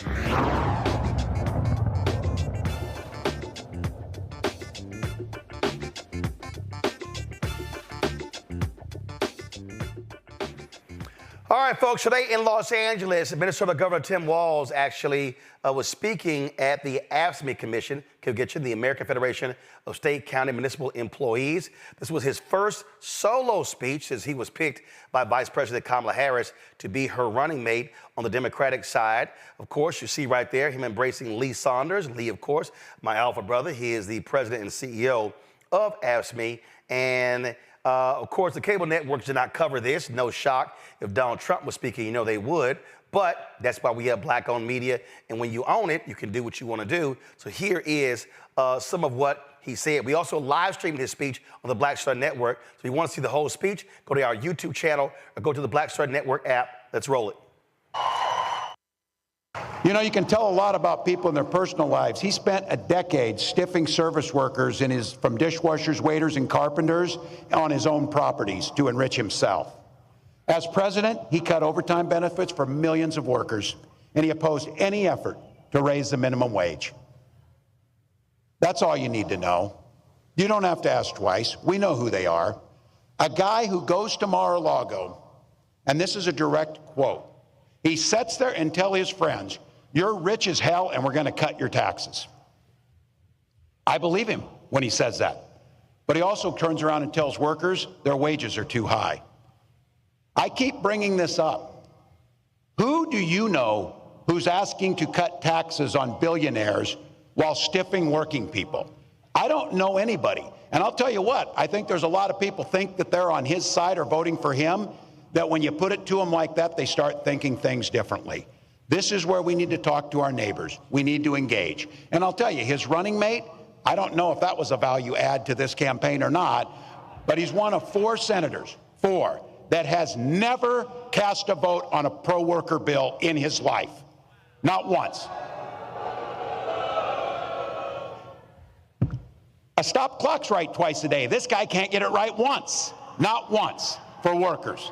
All right, folks, today in Los Angeles, Minnesota Governor Tim Walz actually was speaking at the AFSCME Commission, the American Federation of State, County, Municipal Employees. This was his first solo speech since he was picked by Vice President Kamala Harris to be her running mate on the Democratic side. Of course, you see right there him embracing Lee Saunders. Lee, of course, my alpha brother. He is the president and CEO of AFSCME. And of course, the cable networks did not cover this. No shock. If Donald Trump was speaking, they would. But that's why we have black-owned media, and when you own it, you can do what you want to do. So here is some of what he said. We also live streamed his speech on the Black Star Network. So if you want to see the whole speech, go to our YouTube channel or go to the Black Star Network app. Let's roll it. You know, you can tell a lot about people in their personal lives. He spent a decade stiffing service workers from dishwashers, waiters, and carpenters on his own properties to enrich himself. As president, he cut overtime benefits for millions of workers, and he opposed any effort to raise the minimum wage. That's all you need to know. You don't have to ask twice. We know who they are. A guy who goes to Mar-a-Lago, and this is a direct quote, he sits there and tells his friends, "You're rich as hell and we're going to cut your taxes." I believe him when he says that. But he also turns around and tells workers their wages are too high. I keep bringing this up. Who do you know who's asking to cut taxes on billionaires while stiffing working people? I don't know anybody. And I'll tell you what, I think there's a lot of people think that they're on his side or voting for him, that when you put it to them like that, they start thinking things differently. This is where we need to talk to our neighbors. We need to engage. And I'll tell you, his running mate, I don't know if that was a value add to this campaign or not, but he's one of 4 senators, 4, that has never cast a vote on a pro-worker bill in his life. Not once. A stop clock's right twice a day. This guy can't get it right once. Not once for workers.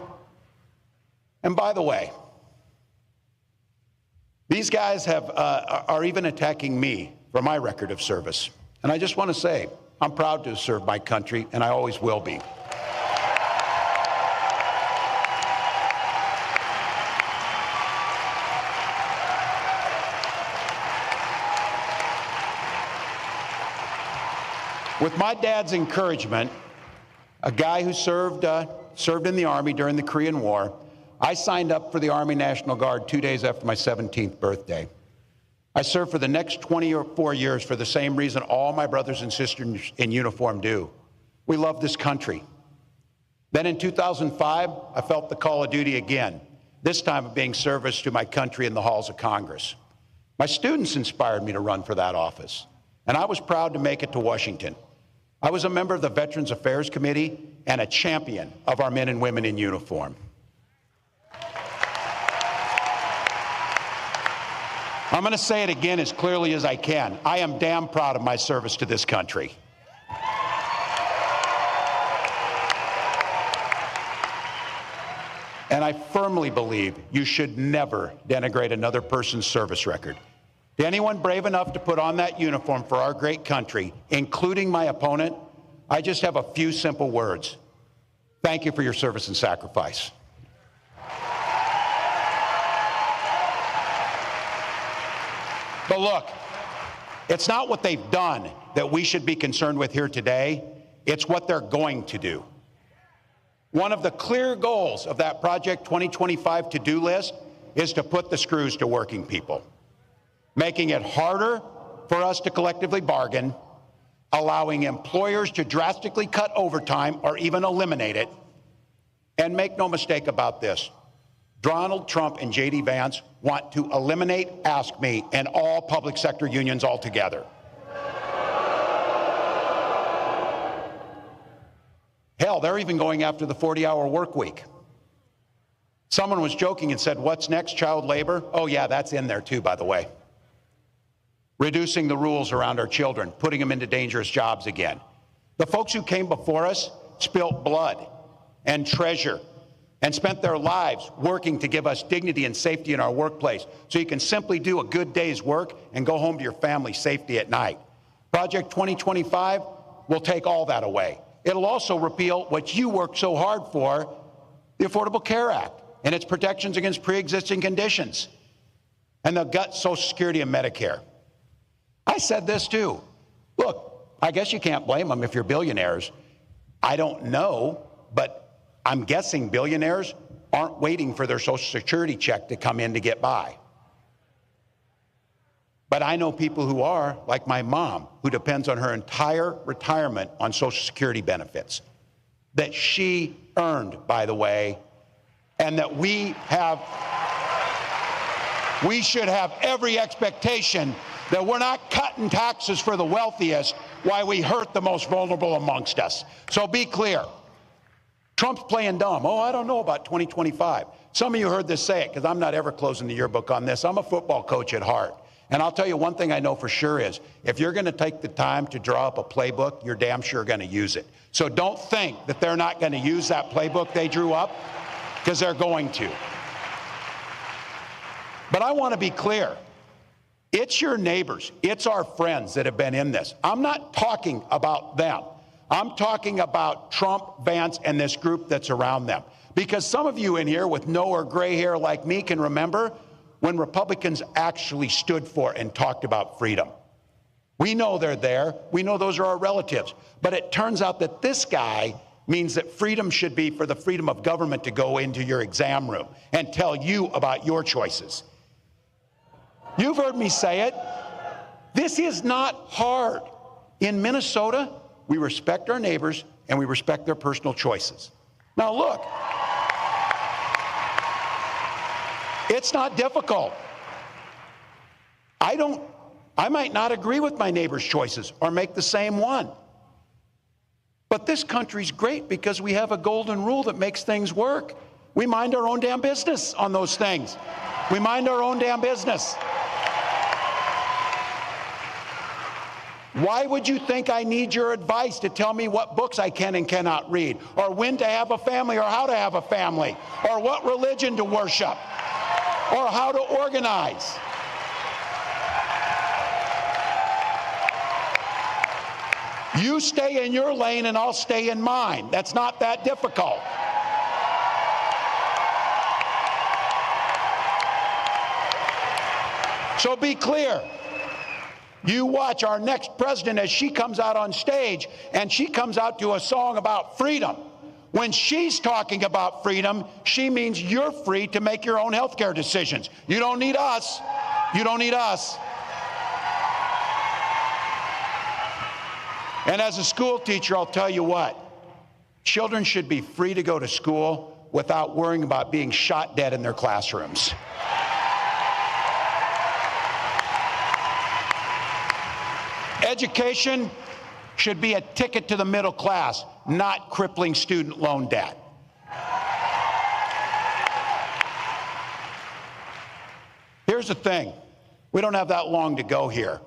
And by the way, these guys are even attacking me for my record of service. And I just want to say, I'm proud to serve my country, and I always will be. With my dad's encouragement, a guy who served in the Army during the Korean War, I signed up for the Army National Guard 2 days after my 17th birthday. I served for the next 24 years for the same reason all my brothers and sisters in uniform do. We love this country. Then in 2005, I felt the call of duty again, this time of being service to my country in the halls of Congress. My students inspired me to run for that office, and I was proud to make it to Washington. I was a member of the Veterans Affairs Committee and a champion of our men and women in uniform. I'm going to say it again as clearly as I can. I am damn proud of my service to this country. And I firmly believe you should never denigrate another person's service record. To anyone brave enough to put on that uniform for our great country, including my opponent, I just have a few simple words. Thank you for your service and sacrifice. But look, it's not what they've done that we should be concerned with here today. It's what they're going to do. One of the clear goals of that Project 2025 to-do list is to put the screws to working people, making it harder for us to collectively bargain, allowing employers to drastically cut overtime or even eliminate it. And make no mistake about this, Donald Trump and J.D. Vance want to eliminate Ask Me and all public sector unions altogether. Hell, they're even going after the 40-hour work week. Someone was joking and said, what's next, child labor? Oh yeah, that's in there too, by the way. Reducing the rules around our children, putting them into dangerous jobs again. The folks who came before us spilt blood and treasure and spent their lives working to give us dignity and safety in our workplace so you can simply do a good day's work and go home to your family safely at night. Project 2025 will take all that away. It'll also repeal what you worked so hard for, the Affordable Care Act and its protections against pre-existing conditions, and they'll gut Social Security and Medicare. I said this too. Look, I guess you can't blame them if you're billionaires. I don't know, but I'm guessing billionaires aren't waiting for their Social Security check to come in to get by. But I know people who are, like my mom, who depends on her entire retirement on Social Security benefits that she earned, by the way, and that we have we should have every expectation that we're not cutting taxes for the wealthiest while we hurt the most vulnerable amongst us. So be clear. Trump's playing dumb. Oh, I don't know about 2025. Some of you heard this say it, because I'm not ever closing the yearbook on this. I'm a football coach at heart. And I'll tell you one thing I know for sure is, if you're going to take the time to draw up a playbook, you're damn sure going to use it. So don't think that they're not going to use that playbook they drew up, because they're going to. But I want to be clear. It's your neighbors, it's our friends that have been in this. I'm not talking about them. I'm talking about Trump, Vance, and this group that's around them. Because some of you in here with no or gray hair like me can remember when Republicans actually stood for and talked about freedom. We know they're there. We know those are our relatives. But it turns out that this guy means that freedom should be for the freedom of government to go into your exam room and tell you about your choices. You've heard me say it. This is not hard. In Minnesota, we respect our neighbors and we respect their personal choices. Now look, it's not difficult. I might not agree with my neighbor's choices or make the same one. But this country's great because we have a golden rule that makes things work. We mind our own damn business on those things. We mind our own damn business. Why would you think I need your advice to tell me what books I can and cannot read, or when to have a family or how to have a family, or what religion to worship, or how to organize? You stay in your lane and I'll stay in mine. That's not that difficult. So be clear. You watch our next president as she comes out on stage and she comes out to a song about freedom. When she's talking about freedom, she means you're free to make your own health care decisions. You don't need us. You don't need us. And as a school teacher, I'll tell you what, children should be free to go to school without worrying about being shot dead in their classrooms. Education should be a ticket to the middle class, not crippling student loan debt. Here's the thing. We don't have that long to go here,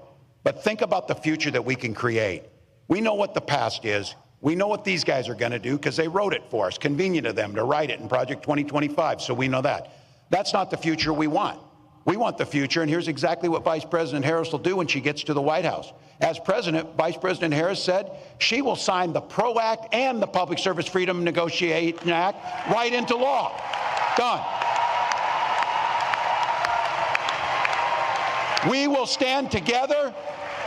but think about the future that we can create. We know what the past is. We know what these guys are going to do because they wrote it for us. Convenient of them to write it in Project 2025, so we know that. That's not the future we want. We want the future, and here's exactly what Vice President Harris will do when she gets to the White House. As president, Vice President Harris said she will sign the PRO Act and the Public Service Freedom Negotiation Act right into law. Done. We will stand together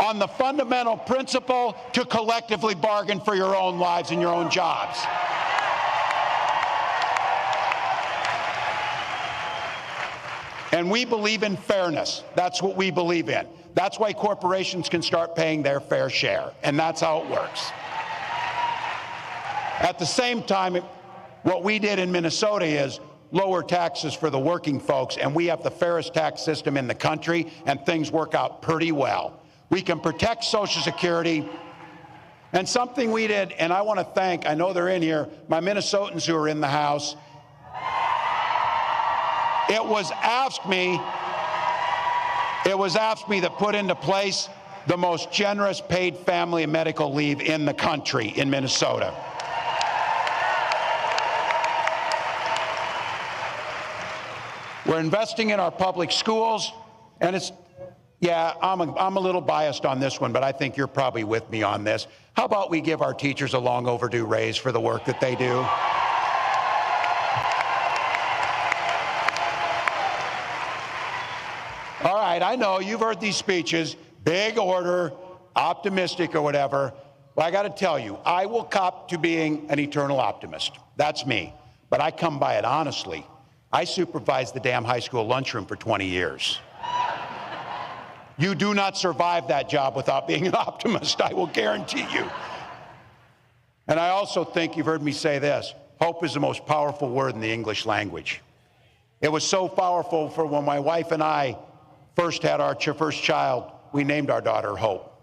on the fundamental principle to collectively bargain for your own lives and your own jobs. And we believe in fairness. That's what we believe in. That's why corporations can start paying their fair share, and that's how it works. At the same time, what we did in Minnesota is lower taxes for the working folks, and we have the fairest tax system in the country, and things work out pretty well. We can protect Social Security. And something we did, and I want to thank, I know they're in here, my Minnesotans who are in the House. It was AFSCME that put into place the most generous paid family and medical leave in the country in Minnesota. We're investing in our public schools, and it's, yeah, I'm a little biased on this one, but I think you're probably with me on this. How about we give our teachers a long overdue raise for the work that they do? All right, I know you've heard these speeches, big order, optimistic or whatever. Well, I got to tell you, I will cop to being an eternal optimist. That's me. But I come by it honestly. I supervised the damn high school lunchroom for 20 years. You do not survive that job without being an optimist, I will guarantee you. And I also think you've heard me say this, hope is the most powerful word in the English language. It was so powerful for when my wife and I first had our first child, we named our daughter Hope.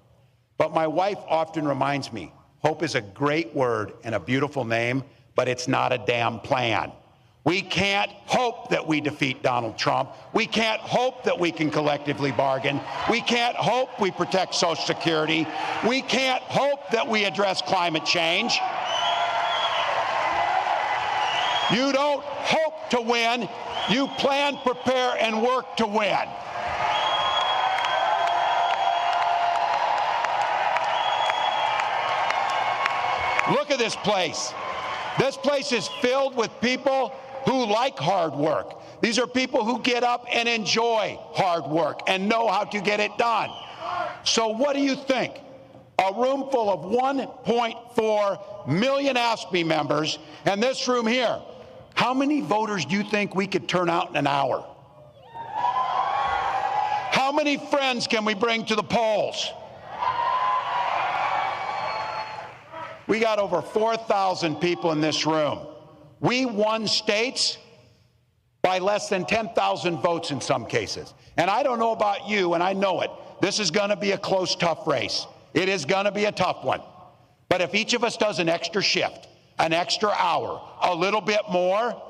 But my wife often reminds me, hope is a great word and a beautiful name, but it's not a damn plan. We can't hope that we defeat Donald Trump. We can't hope that we can collectively bargain. We can't hope we protect Social Security. We can't hope that we address climate change. You don't hope to win. You plan, prepare, and work to win. Look at this place. This place is filled with people who like hard work. These are people who get up and enjoy hard work and know how to get it done. So what do you think? A room full of 1.4 million AFSCME members, and this room here, how many voters do you think we could turn out in an hour? How many friends can we bring to the polls? We got over 4,000 people in this room. We won states by less than 10,000 votes in some cases. And I don't know about you, and I know it. This is going to be a close, tough race. It is going to be a tough one. But if each of us does an extra shift, an extra hour, a little bit more,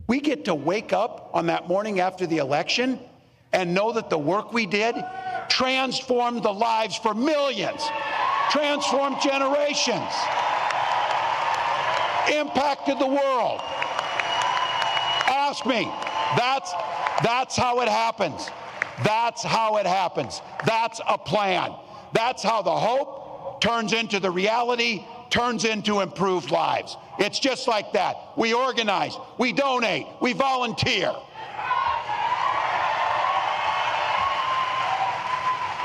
we get to wake up on that morning after the election and know that the work we did transformed the lives for millions, transformed generations, impacted the world. Ask me. That's how it happens. That's how it happens. That's a plan. That's how the hope turns into the reality, turns into improved lives. It's just like that. We organize, we donate, we volunteer.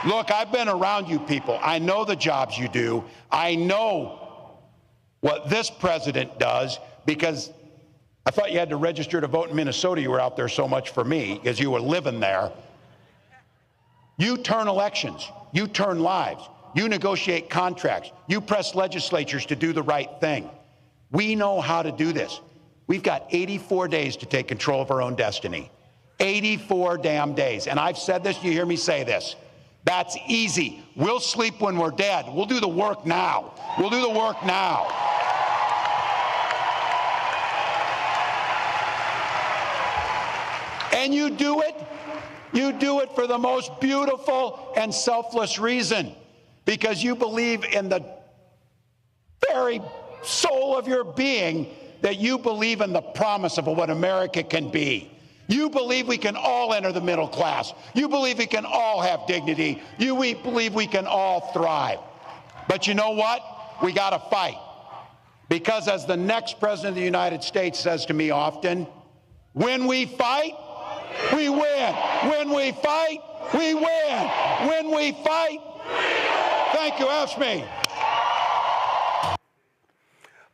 Look, I've been around you people. I know the jobs you do. I know what this president does, because I thought you had to register to vote in Minnesota. You were out there so much for me because you were living there. You turn elections. You turn lives. You negotiate contracts. You press legislatures to do the right thing. We know how to do this. We've got 84 days to take control of our own destiny. 84 damn days. And I've said this, you hear me say this. That's easy. We'll sleep when we're dead. We'll do the work now. We'll do the work now. And you do it for the most beautiful and selfless reason, because you believe in the very soul of your being that you believe in the promise of what America can be. You believe we can all enter the middle class. You believe we can all have dignity. You believe we can all thrive. But you know what? We got to fight. Because as the next president of the United States says to me often, when we fight, we win. When we fight, we win. When we fight, thank you, AFSCME.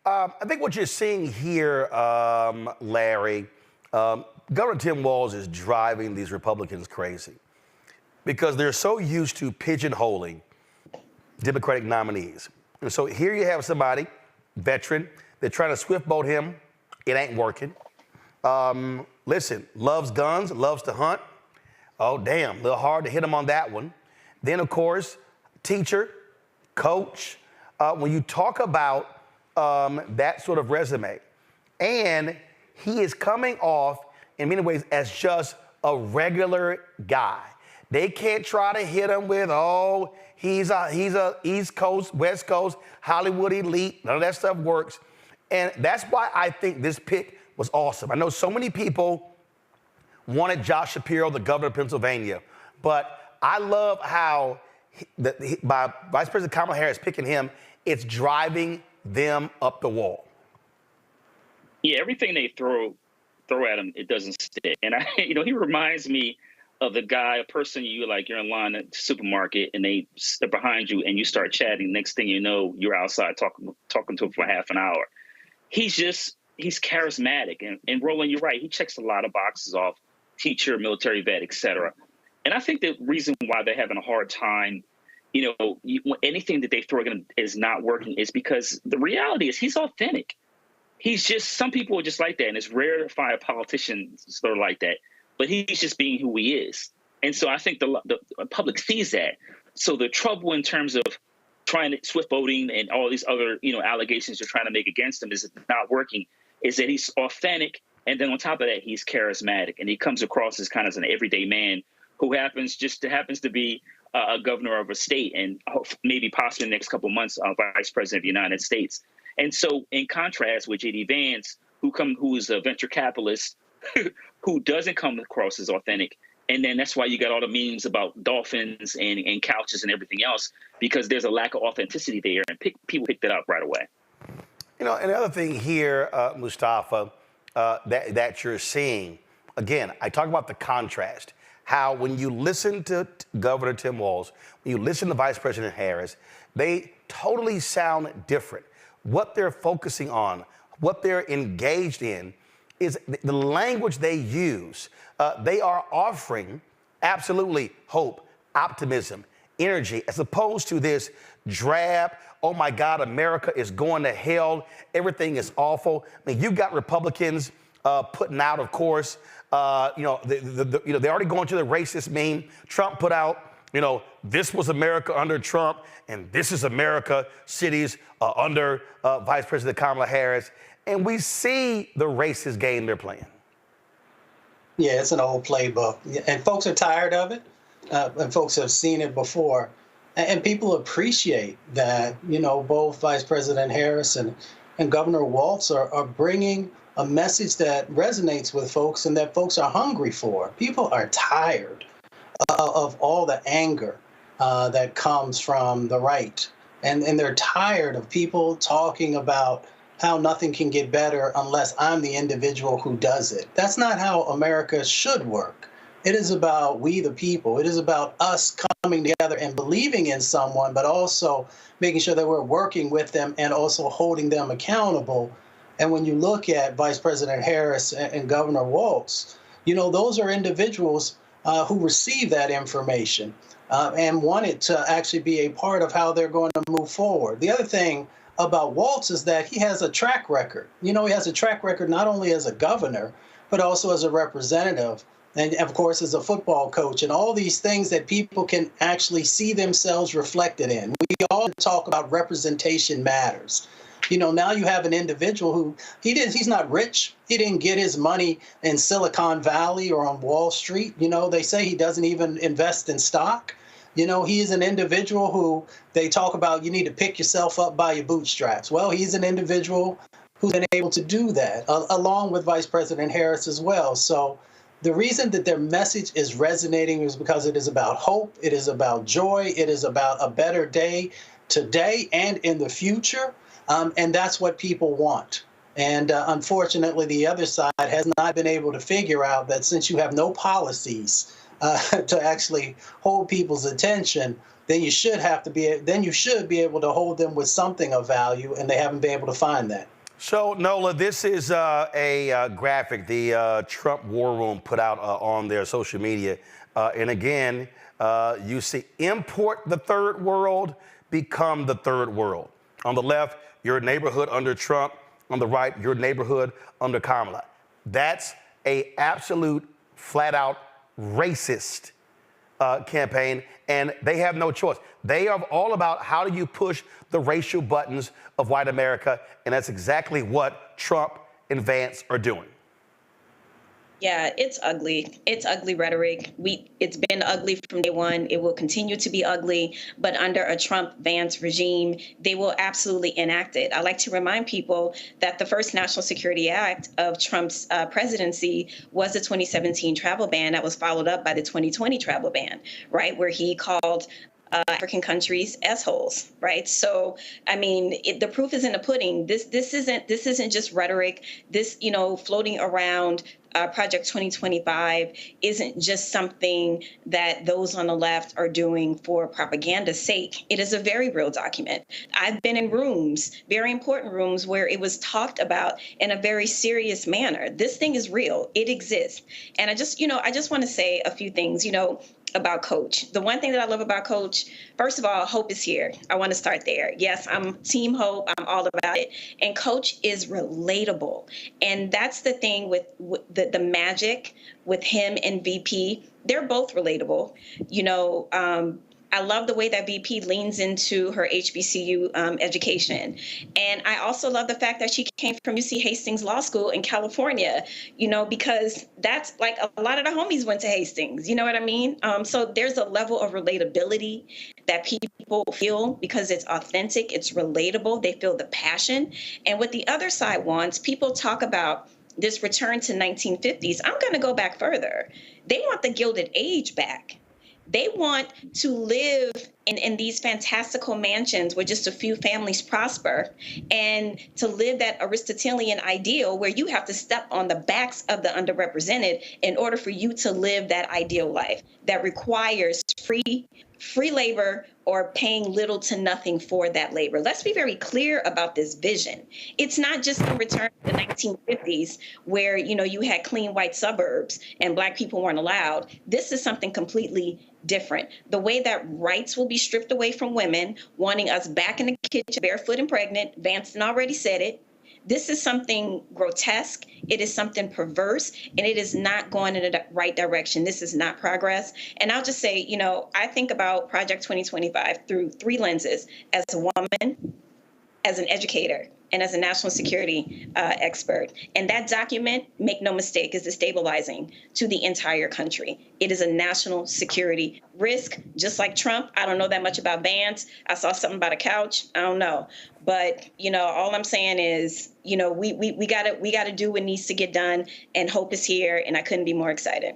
I think what you're seeing here, Larry, Governor Tim Walz is driving these Republicans crazy because they're so used to pigeonholing Democratic nominees. And so here you have somebody, veteran, they're trying to swift boat him. It ain't working. Listen, loves guns, loves to hunt. Oh, damn, a little hard to hit him on that one. Then, of course, teacher, coach. When you talk about that sort of resume, and he is coming off in many ways as just a regular guy. They can't try to hit him with, oh, he's a East Coast, West Coast, Hollywood elite. None of that stuff works. And that's why I think this pick was awesome. I know so many people wanted Josh Shapiro, the governor of Pennsylvania, but I love how by Vice President Kamala Harris picking him, it's driving them up the wall. Yeah, everything they throw at him, it doesn't stick. And he reminds me of the guy, a person you're in line at the supermarket and they're behind you and you start chatting. Next thing you know, you're outside talking to him for half an hour. He's charismatic. And Roland, you're right. He checks a lot of boxes off: teacher, military vet, et cetera. And I think the reason why they're having a hard time, anything that they throw at him is not working is because the reality is he's authentic. he's just, some people are just like that, and it's rare to find a politician sort of like that, but he's just being who he is. And so I think the public sees that. So the trouble in terms of trying to swift voting and all these other, allegations they're trying to make against him is not working, is that he's authentic. And then on top of that, he's charismatic, and he comes across as kind of an everyday man who happens to be a governor of a state, and maybe possibly in the next couple of months, Vice President of the United States. And so, in contrast with J.D. Vance, who is a venture capitalist, who doesn't come across as authentic, and then that's why you got all the memes about dolphins and couches and everything else, because there's a lack of authenticity there, and people pick that up right away. And the other thing here, Mustafa, that you're seeing, again, I talk about the contrast. How when you listen to Governor Tim Walz, when you listen to Vice President Harris, they totally sound different. What they're focusing on, what they're engaged in, is the language they use. They are offering absolutely hope, optimism, energy, as opposed to this drab, oh my God, America is going to hell, everything is awful. I mean, you've got Republicans putting out, of course, they're already going to the racist meme. Trump put out, this was America under Trump, and this is America, cities under Vice President Kamala Harris. And we see the racist game they're playing. Yeah, it's an old playbook. And folks are tired of it. And folks have seen it before. And people appreciate that, both Vice President Harris and Governor Walz are bringing a message that resonates with folks and that folks are hungry for. People are tired of all the anger that comes from the right. And they're tired of people talking about how nothing can get better unless I'm the individual who does it. That's not how America should work. It is about we the people. It is about us coming together and believing in someone, but also making sure that we're working with them and also holding them accountable. And when you look at Vice President Harris and Governor Walz, those are individuals who receive that information and want it to actually be a part of how they're going to move forward. The other thing about Walz is that he has a track record. He has a track record not only as a governor, but also as a representative, and of course as a football coach, and all these things that people can actually see themselves reflected in. We all talk about representation matters. Now you have an individual who he's not rich. He didn't get his money in Silicon Valley or on Wall Street. They say he doesn't even invest in stock. He is an individual who they talk about, you need to pick yourself up by your bootstraps. Well, he's an individual who's been able to do that, along with Vice President Harris as well. So the reason that their message is resonating is because it is about hope, it is about joy, it is about a better day today and in the future. And that's what people want. And unfortunately, the other side has not been able to figure out that since you have no policies to actually hold people's attention, then you should be able to hold them with something of value, and they haven't been able to find that. So, Nola, this is a graphic the Trump War Room put out on their social media. And again, you see, import the third world, become the third world. On the left, your neighborhood under Trump. On the right, your neighborhood under Kamala. That's a absolute, flat-out racist campaign, and they have no choice. They are all about how do you push the racial buttons of white America, and that's exactly what Trump and Vance are doing. Yeah, it's ugly. It's ugly rhetoric. It's been ugly from day one. It will continue to be ugly. But under a Trump-Vance regime, they will absolutely enact it. I like to remind people that the first National Security Act of Trump's presidency was the 2017 travel ban that was followed up by the 2020 travel ban, right, where he called African countries assholes, right? So, I mean, the proof is in the pudding. This isn't just rhetoric. This, floating around Project 2025 isn't just something that those on the left are doing for propaganda's sake. It is a very real document. I've been in rooms, very important rooms, where it was talked about in a very serious manner. This thing is real. It exists. And I just want to say a few things. about Coach. The one thing that I love about Coach, first of all, hope is here. I want to start there. Yes, I'm Team Hope. I'm all about it. And Coach is relatable. And that's the thing with the magic with him and VP. They're both relatable. You know, I love the way that VP leans into her HBCU education. And I also love the fact that she came from UC Hastings Law School in California, you know, because that's like a lot of the homies went to Hastings, you know what I mean? So there's a level of relatability that people feel because it's authentic, it's relatable, they feel the passion. And what the other side wants, people talk about this return to 1950s. I'm going to go back further. They want the Gilded Age back. They want to live in these fantastical mansions where just a few families prosper, and to live that Aristotelian ideal where you have to step on the backs of the underrepresented in order for you to live that ideal life that requires free labor or paying little to nothing for that labor. Let's be very clear about this vision. It's not just a return to the 1950s where, you know, you had clean white suburbs and Black people weren't allowed. This is something completely different. The way that rights will be stripped away from women, wanting us back in the kitchen, barefoot and pregnant. Vanston already said it. This is something grotesque. It is something perverse, and it is not going in the right direction. This is not progress. And I'll just say, you know, I think about Project 2025 through three lenses: as a woman, as an educator, and as a national security expert. And that document, make no mistake, is destabilizing to the entire country. It is a national security risk, just like Trump. I don't know that much about Vance. I saw something about a couch. I don't know. But, you know, all I'm saying is, you know, we gotta do what needs to get done, and hope is here, and I couldn't be more excited.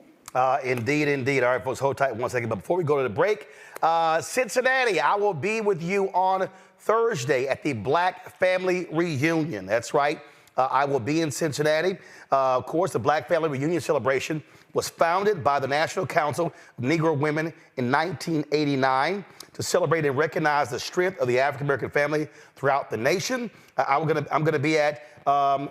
Indeed. All right, folks, hold tight 1 second. But before we go to the break, Cincinnati, I will be with you on Thursday at the Black Family Reunion. That's right. I will be in Cincinnati. Of course, the Black Family Reunion celebration was founded by the National Council of Negro Women in 1989 to celebrate and recognize the strength of the African-American family throughout the nation. I'm going to be at,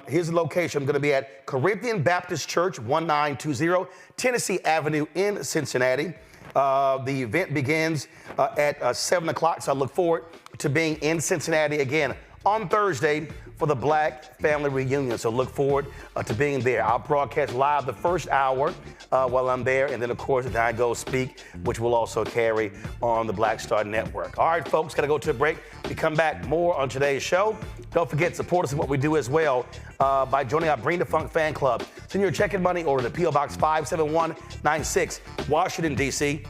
here's the location. I'm going to be at Corinthian Baptist Church, 1920 Tennessee Avenue in Cincinnati. The event begins at 7 o'clock, so I look forward to being in Cincinnati again on Thursday for the Black Family Reunion. So look forward to being there. I'll broadcast live the first hour while I'm there, and then, of course, then I go speak, which will also carry on the Black Star Network. All right, folks, got to go to a break. We come back more on today's show. Don't forget, support us in what we do as well by joining our Bring the Funk fan club. Send your check and money order to P.O. Box 57196, Washington, D.C.,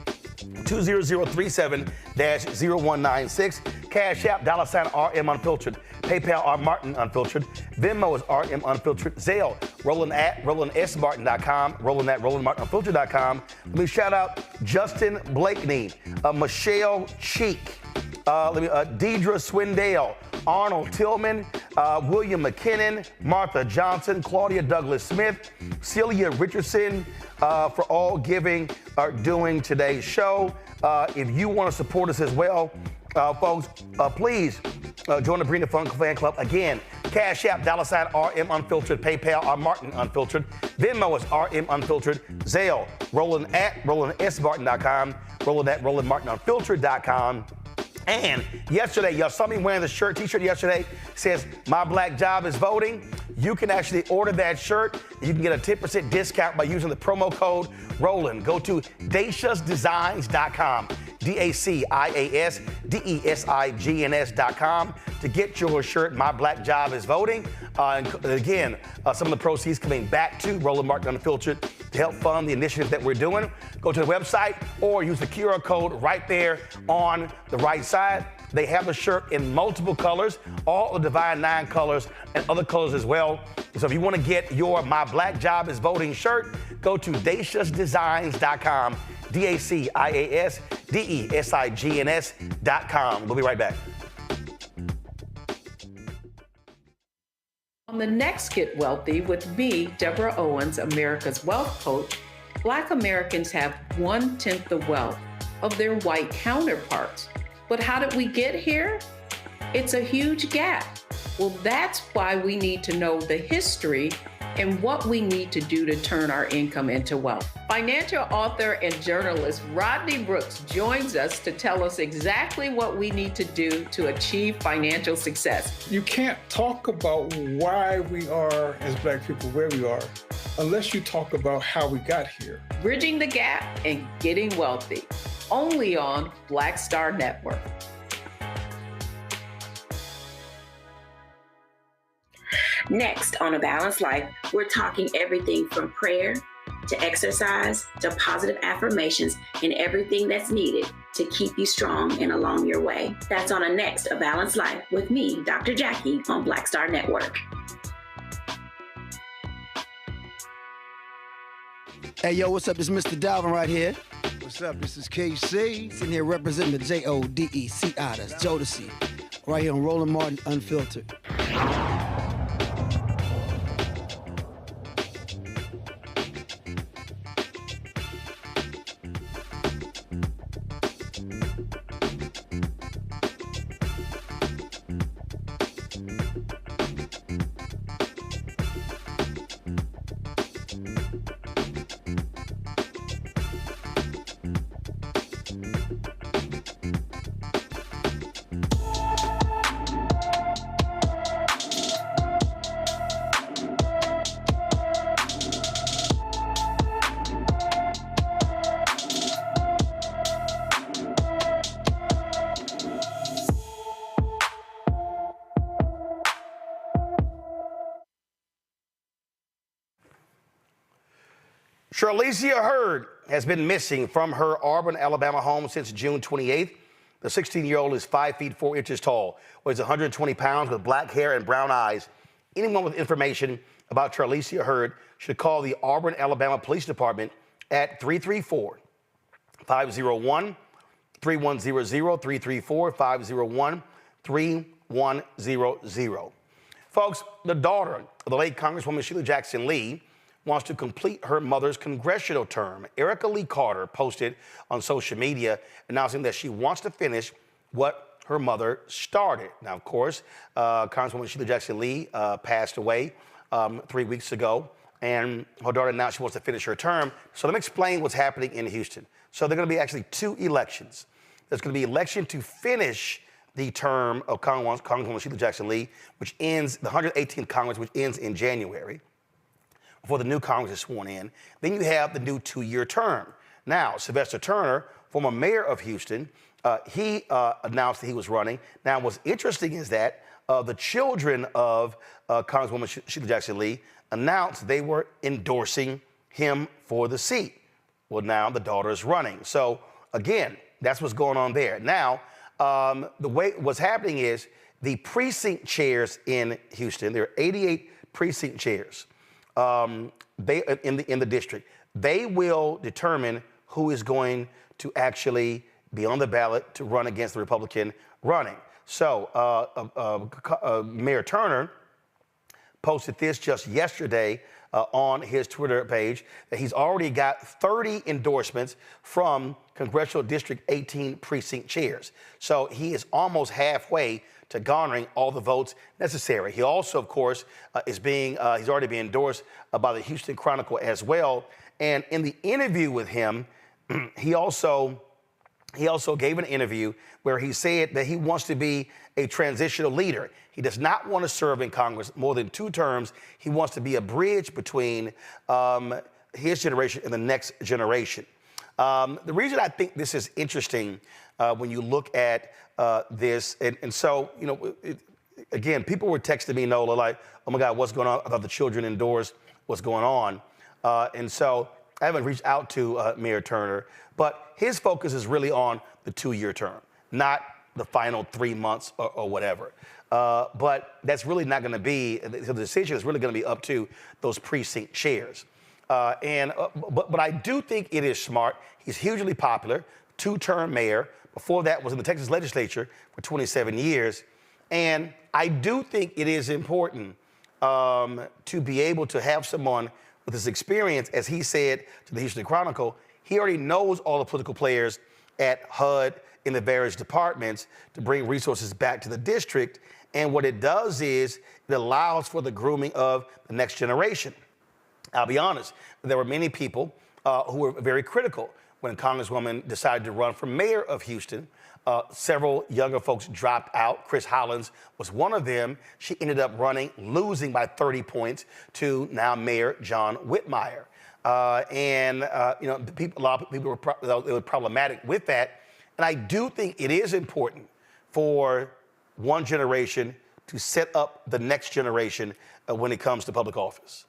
20037-0196. Cash App, $RM Unfiltered. PayPal, R Martin Unfiltered. Venmo is RM Unfiltered. Zelle, Roland@RolandSMartin.com. Roland@RolandMartinUnfiltered.com. Let me shout out Justin Blakeney, Michelle Cheek, Deidre Swindale, Arnold Tillman, William McKinnon, Martha Johnson, Claudia Douglas Smith, Celia Richardson, for all giving or doing today's show. If you want to support us as well, folks, please join the Bring the Funk fan club. Again, Cash App, $RM Unfiltered. PayPal, R Martin Unfiltered. Venmo is RM Unfiltered. Zelle, Roland@RolandSMartin.com. Roland@RolandMartinUnfiltered.com. And yesterday, y'all saw me wearing the t-shirt yesterday. Says, "My Black Job is Voting." You can actually order that shirt. You can get a 10% discount by using the promo code ROLAND. Go to DaciasDesigns.com, DaciasDesigns.com to get your shirt, My Black Job is Voting. And again, some of the proceeds coming back to Roland Martin Unfiltered to help fund the initiative that we're doing. Go to the website or use the QR code right there on the right side. They have the shirt in multiple colors, all the Divine 9 colors and other colors as well. So if you want to get your My Black Job is Voting shirt, go to DaciasDesigns.com, DaciasDesigns.com. We'll be right back. On the next Get Wealthy with me, Deborah Owens, America's Wealth Coach, Black Americans have 1/10 the wealth of their white counterparts. But how did we get here? It's a huge gap. Well, that's why we need to know the history and what we need to do to turn our income into wealth. Financial author and journalist Rodney Brooks joins us to tell us exactly what we need to do to achieve financial success. You can't talk about why we are, as Black people, where we are, unless you talk about how we got here. Bridging the Gap and Getting Wealthy, only on Black Star Network. Next on A Balanced Life, we're talking everything from prayer to exercise to positive affirmations and everything that's needed to keep you strong and along your way. That's on a next A Balanced Life with me, Dr. Jackie, on Black Star Network. Hey, yo, what's up? This is Mr. Dalvin right here. What's up? This is KC. Sitting here representing the Jodeci. That's Jodeci. Right here on Roland Martin Unfiltered. Charlicia Hurd has been missing from her Auburn, Alabama home since June 28th. The 16-year-old is 5 feet 4 inches tall, weighs 120 pounds with black hair and brown eyes. Anyone with information about Charlicia Hurd should call the Auburn, Alabama Police Department at 334-501-3100, 334-501-3100. Folks, the daughter of the late Congresswoman Sheila Jackson Lee wants to complete her mother's congressional term. Erica Lee Carter posted on social media announcing that she wants to finish what her mother started. Now, of course, Congresswoman Sheila Jackson Lee passed away 3 weeks ago, and her daughter announced she wants to finish her term. So let me explain what's happening in Houston. So there are going to be actually two elections. There's going to be election to finish the term of Congresswoman Sheila Jackson Lee, which ends, the 118th Congress, which ends in January, before the new Congress is sworn in. Then you have the new 2-year term. Now, Sylvester Turner, former mayor of Houston, he announced that he was running. Now, what's interesting is that the children of Congresswoman Sheila Jackson Lee announced they were endorsing him for the seat. Well, now the daughter is running. So, again, that's what's going on there. Now, the way what's happening is the precinct chairs in Houston, there are 88 precinct chairs. They in the district, they will determine who is going to actually be on the ballot to run against the Republican running. So Mayor Turner posted this just yesterday on his Twitter page that he's already got 30 endorsements from Congressional District 18 precinct chairs. So he is almost halfway to garnering all the votes necessary. He also, of course, he's already been endorsed by the Houston Chronicle as well. And in the interview with him, he also gave an interview where he said that he wants to be a transitional leader. He does not want to serve in Congress more than 2 terms. He wants to be a bridge between his generation and the next generation. The reason I think this is interesting when you look at this, and so, you know, again, people were texting me, Nola, like, oh my God, what's going on? I thought the children endorsed what's going on. And so I haven't reached out to Mayor Turner, but his focus is really on the 2-year term, not the final 3 months or whatever. But that's really not going to be, the decision is really going to be up to those precinct chairs. But I do think it is smart. He's hugely popular, 2-term mayor. Before that was in the Texas legislature for 27 years. And I do think it is important to be able to have someone with his experience, as he said to the Houston Chronicle, he already knows all the political players at HUD in the various departments to bring resources back to the district. And what it does is it allows for the grooming of the next generation. I'll be honest, there were many people who were very critical when Congresswoman decided to run for mayor of Houston. Several younger folks dropped out. Chris Hollins was one of them. She ended up running, losing by 30 points to now Mayor John Whitmire. You know, a lot of people were problematic with that. And I do think it is important for one generation to set up the next generation when it comes to public office.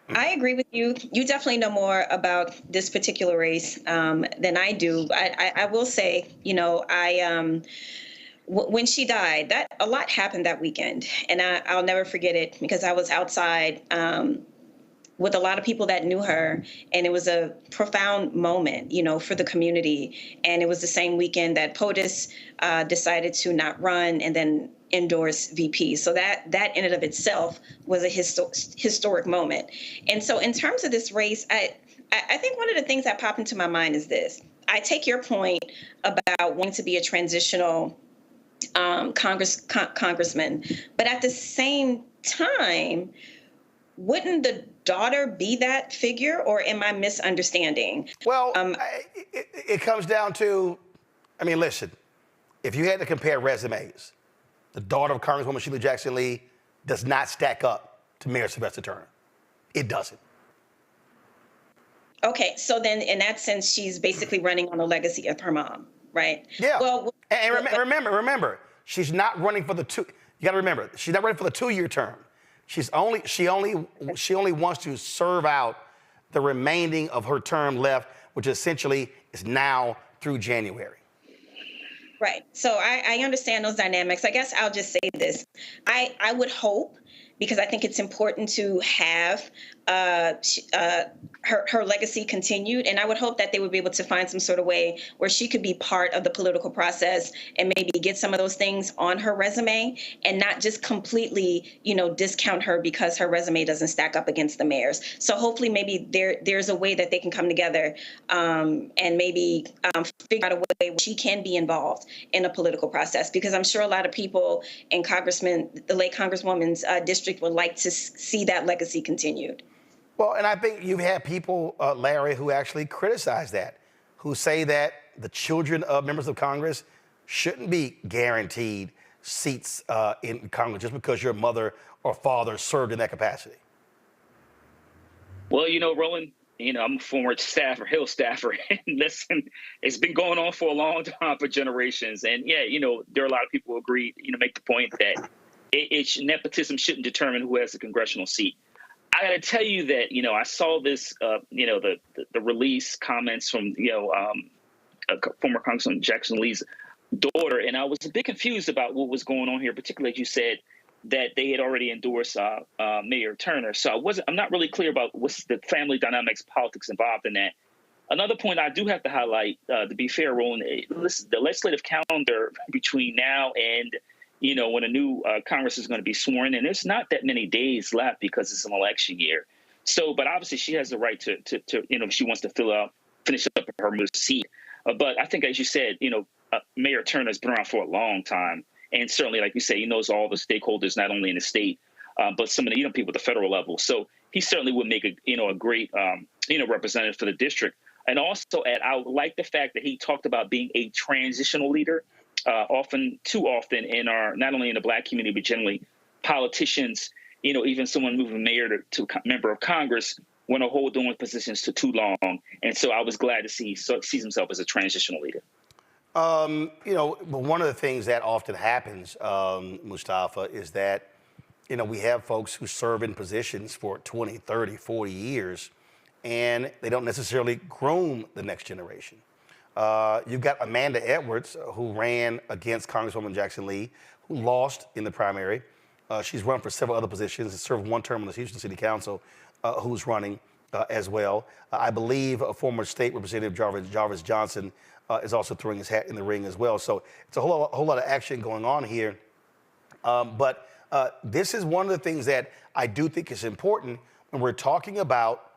I agree with you. You definitely know more about this particular race than I do. I will say, you know, when she died, that a lot happened that weekend, and I'll never forget it because I was outside with a lot of people that knew her, and it was a profound moment, you know, for the community. And it was the same weekend that POTUS decided to not run and then endorse VP. So that in and of itself was a historic moment. And so in terms of this race, I think one of the things that popped into my mind is this. I take your point about wanting to be a transitional congressman, but at the same time, wouldn't the daughter be that figure, or am I misunderstanding? Well, it comes down to, I mean, listen, if you had to compare resumes, the daughter of Congresswoman Sheila Jackson Lee does not stack up to Mayor Sylvester Turner. It doesn't. Okay, so then in that sense, she's basically running on the legacy of her mom, right? Yeah. Well, and remember, she's not running for the two. You got to remember, she's not running for the 2-year term. She only wants to serve out the remaining of her term left, which essentially is now through January. Right. So I understand those dynamics. I guess I'll just say this. I would hope, because I think it's important to have her legacy continued. And I would hope that they would be able to find some sort of way where she could be part of the political process and maybe get some of those things on her resume and not just completely, you know, discount her because her resume doesn't stack up against the mayor's. So hopefully maybe there's a way that they can come together and maybe figure out a way where she can be involved in a political process, because I'm sure a lot of people in the late Congresswoman's district would like to see that legacy continued. Well, and I think you've had people, Larry, who actually criticize that, who say that the children of members of Congress shouldn't be guaranteed seats in Congress just because your mother or father served in that capacity. Well, you know, Roland, you know, I'm a former staffer, Hill staffer, and listen, it's been going on for a long time, for generations. And yeah, you know, there are a lot of people who agree, you know, make the point that nepotism shouldn't determine who has a congressional seat. I got to tell you that, you know, I saw this, you know, the release comments from, you know, former Congressman Jackson Lee's daughter, and I was a bit confused about what was going on here, particularly as you said that they had already endorsed Mayor Turner. So I'm not really clear about what's the family dynamics, politics involved in that. Another point I do have to highlight, to be fair, Roland, the legislative calendar between now and, you know, when a new Congress is going to be sworn in, there's not that many days left because it's an election year. So, but obviously she has the right to you know, if she wants to finish up her seat. But I think, as you said, you know, Mayor Turner has been around for a long time. And certainly, like you say, he knows all the stakeholders, not only in the state, but some of the, you know, people at the federal level. So he certainly would make a great, you know, representative for the district. And also, I like the fact that he talked about being a transitional leader. Too often in our, not only in the Black community, but generally politicians, you know, even someone moving mayor to member of Congress want to hold on with positions to too long. And so I was glad to see he sees himself as a transitional leader. You know, but one of the things that often happens, Mustafa, is that, you know, we have folks who serve in positions for 20, 30, 40 years, and they don't necessarily groom the next generation. You've got Amanda Edwards, who ran against Congresswoman Jackson Lee, who lost in the primary. She's run for several other positions and served one term on the Houston City Council, who's running as well. I believe a former state representative, Jarvis Johnson, is also throwing his hat in the ring as well. So it's a whole lot of action going on here. But this is one of the things that I do think is important when we're talking about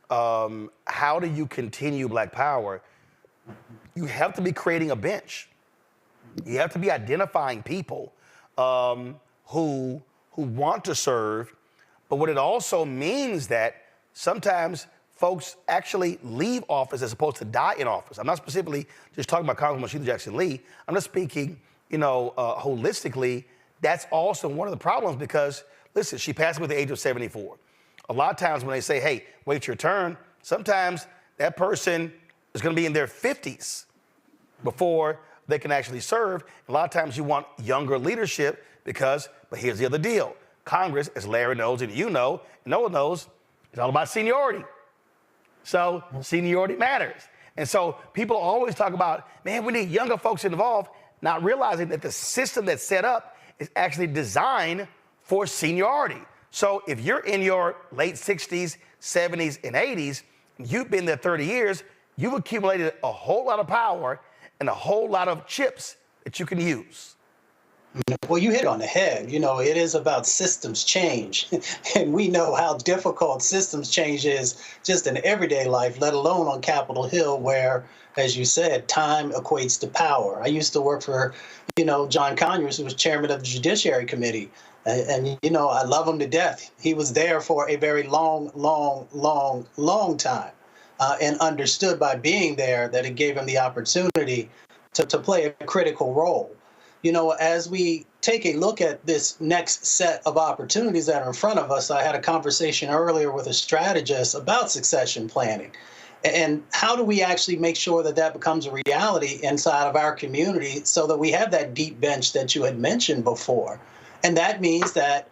how do you continue Black power. you have to be creating a bench. You have to be identifying people who want to serve. But what it also means that sometimes folks actually leave office as opposed to die in office. I'm not specifically just talking about Congresswoman Sheila Jackson Lee. I'm just speaking, holistically. That's also one of the problems because, listen, she passed away at the age of 74. A lot of times when they say, hey, wait your turn, sometimes that person is going to be in their 50s before they can actually serve. A lot of times you want younger leadership but here's the other deal. Congress, as Larry knows and you know, and Noah knows, it's all about seniority. So seniority matters. And so people always talk about, man, we need younger folks involved, not realizing that the system that's set up is actually designed for seniority. So if you're in your late 60s, 70s, and 80s, you've been there 30 years, you've accumulated a whole lot of power and a whole lot of chips that you can use. Well, you hit it on the head. It is about systems change. And we know how difficult systems change is just in everyday life, let alone on Capitol Hill, where, as you said, time equates to power. I used to work for, John Conyers, who was chairman of the Judiciary Committee. And I love him to death. He was there for a very long time and understood by being there that it gave him the opportunity to play a critical role. As we take a look at this next set of opportunities that are in front of us, I had a conversation earlier with a strategist about succession planning. And how do we actually make sure that becomes a reality inside of our community so that we have that deep bench that you had mentioned before? And that means that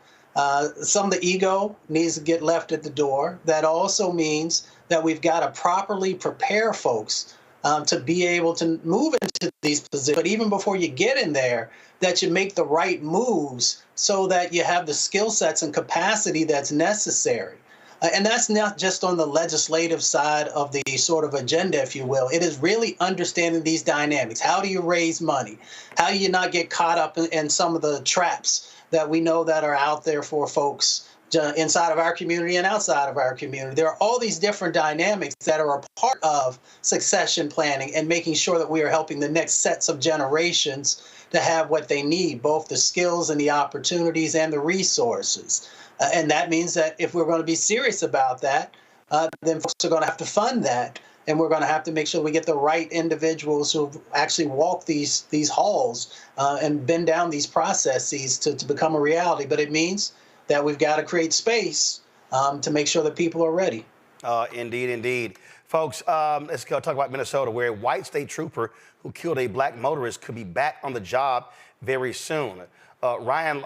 some of the ego needs to get left at the door. That also means that we've got to properly prepare folks to be able to move into these positions. But even before you get in there, that you make the right moves so that you have the skill sets and capacity that's necessary. And that's not just on the legislative side of the sort of agenda, if you will. It is really understanding these dynamics. How do you raise money? How do you not get caught up in some of the traps that we know that are out there for folks inside of our community and outside of our community? There are all these different dynamics that are a part of succession planning and making sure that we are helping the next sets of generations to have what they need, both the skills and the opportunities and the resources. And that means that if we're going to be serious about that, then folks are going to have to fund that. And we're going to have to make sure we get the right individuals who actually walk these halls and bend down these processes to become a reality. But it means that we've got to create space to make sure that people are ready. Indeed. Folks, let's go talk about Minnesota, where a white state trooper who killed a black motorist could be back on the job very soon. Ryan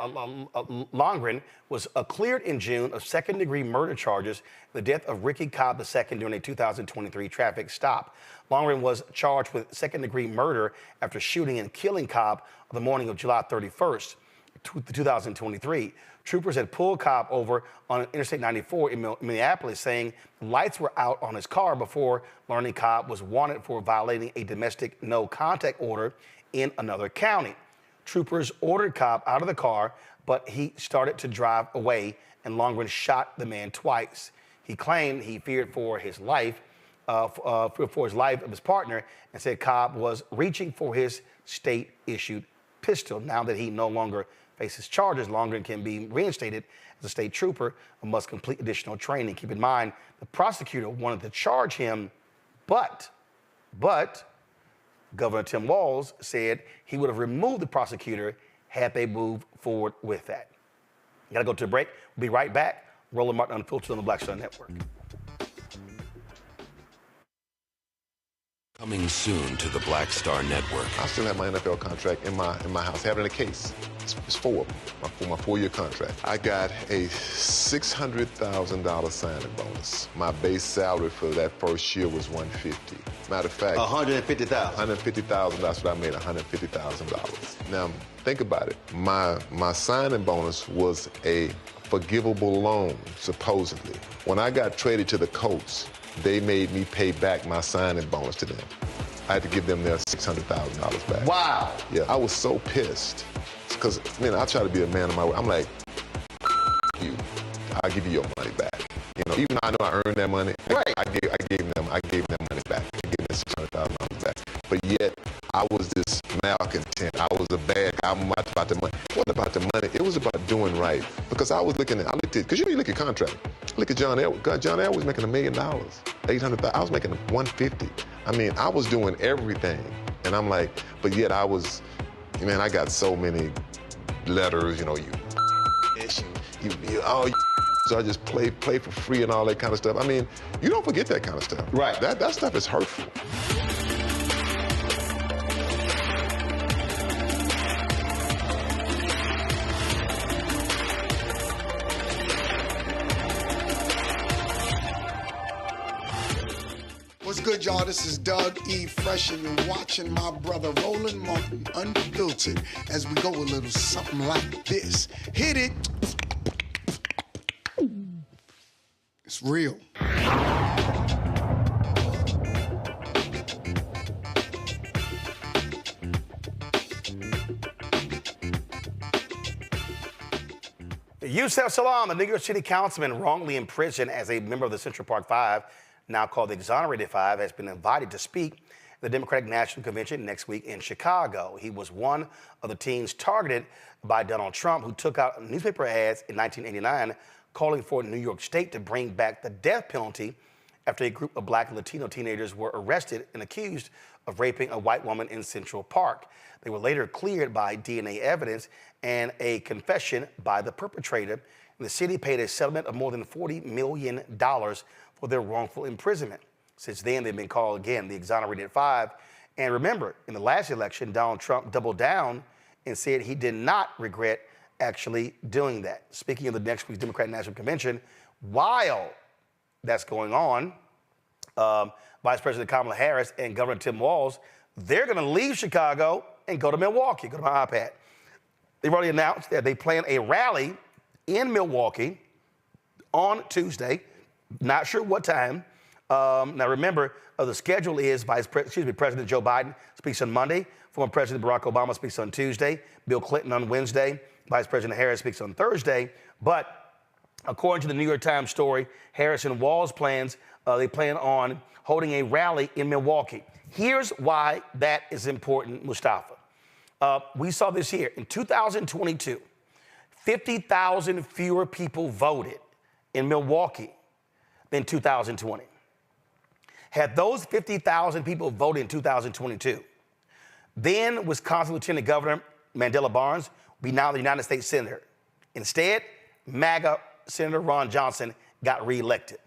Longren was cleared in June of second-degree murder charges, the death of Ricky Cobb II during a 2023 traffic stop. Longren was charged with second-degree murder after shooting and killing Cobb on the morning of July 31st, 2023. Troopers had pulled Cobb over on Interstate 94 in Minneapolis, saying the lights were out on his car before learning Cobb was wanted for violating a domestic no-contact order in another county. Troopers ordered Cobb out of the car, but he started to drive away, and Longren shot the man twice. He claimed he feared for his life, of his partner, and said Cobb was reaching for his state-issued pistol. Now that he no longer faces charges, Longren can be reinstated as a state trooper and must complete additional training. Keep in mind, the prosecutor wanted to charge him, but Governor Tim Walz said he would have removed the prosecutor had they moved forward with that. Got to go to a break. We'll be right back. Roland Martin Unfiltered on the Black Star Network. Coming soon to the Black Star Network. I still have my NFL contract in my house, having a case. It's 4 of them, for my 4-year contract. I got a $600,000 signing bonus. My base salary for that first year was $150,000. Matter of fact, $150,000. $150,000. That's what I made, $150,000. Now think about it. My signing bonus was a forgivable loan, supposedly. When I got traded to the Colts, they made me pay back my signing bonus to them. I had to give them their $600,000 back. Wow. Yeah, I was so pissed. Because, I try to be a man of my word. I'm like, you, I'll give you your money back. Even though I know I earned that money, right. I gave them money back. I gave them $600,000 back. But content. I was a bad guy. I'm about the money. It wasn't about the money. It was about doing right. Because I looked at, because you look at contract. Look at John Edwards. John Edwards was making $1 million, $800,000. I was making $150. I mean, I was doing everything. And I'm like, but yet I got so many letters, so I just play for free and all that kind of stuff. I mean, you don't forget that kind of stuff. Right. That stuff is hurtful. What's good, y'all? This is Doug E. Fresh, and you're watching my brother Roland Martin Unfiltered as we go a little something like this. Hit it. It's real. Yusef Salaam, the New York City councilman wrongly imprisoned as a member of the Central Park Five, now called the Exonerated Five, has been invited to speak at the Democratic National Convention next week in Chicago. He was one of the teens targeted by Donald Trump, who took out newspaper ads in 1989 calling for New York State to bring back the death penalty after a group of Black and Latino teenagers were arrested and accused of raping a white woman in Central Park. They were later cleared by DNA evidence and a confession by the perpetrator. And the city paid a settlement of more than $40 million for their wrongful imprisonment. Since then, they've been called, again, the Exonerated Five. And remember, in the last election, Donald Trump doubled down and said he did not regret actually doing that. Speaking of the next week's Democratic National Convention, while that's going on, Vice President Kamala Harris and Governor Tim Walz, they're going to leave Chicago and go to Milwaukee. Go to my iPad. They've already announced that they plan a rally in Milwaukee on Tuesday. Not sure what time. Now remember, the schedule is President Joe Biden speaks on Monday. Former President Barack Obama speaks on Tuesday. Bill Clinton on Wednesday. Vice President Harris speaks on Thursday. But according to the New York Times story, Harris and Walz they plan on holding a rally in Milwaukee. Here's why that is important, Mustafa. We saw this here. In 2022, 50,000 fewer people voted in Milwaukee than 2020. Had those 50,000 people voted in 2022, then Wisconsin Lieutenant Governor Mandela Barnes would be now the United States Senator. Instead, MAGA Senator Ron Johnson got reelected.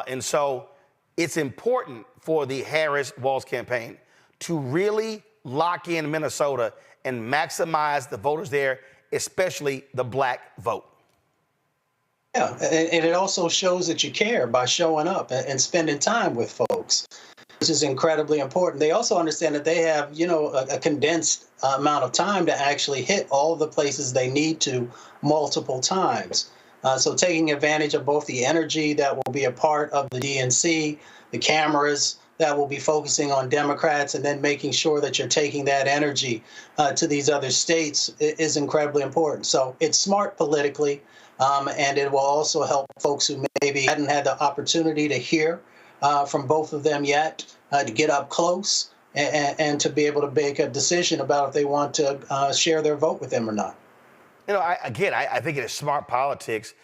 And so it's important for the Harris-Walz campaign to really lock in Minnesota and maximize the voters there, especially the Black vote. Yeah, and it also shows that you care by showing up and spending time with folks, which is incredibly important. They also understand that they have, a condensed amount of time to actually hit all the places they need to multiple times. So taking advantage of both the energy that will be a part of the DNC, the cameras that will be focusing on Democrats, and then making sure that you're taking that energy to these other states is incredibly important. So it's smart politically. And it will also help folks who maybe hadn't had the opportunity to hear from both of them yet to get up close and to be able to make a decision about if they want to share their vote with them or not. I think it is smart politics.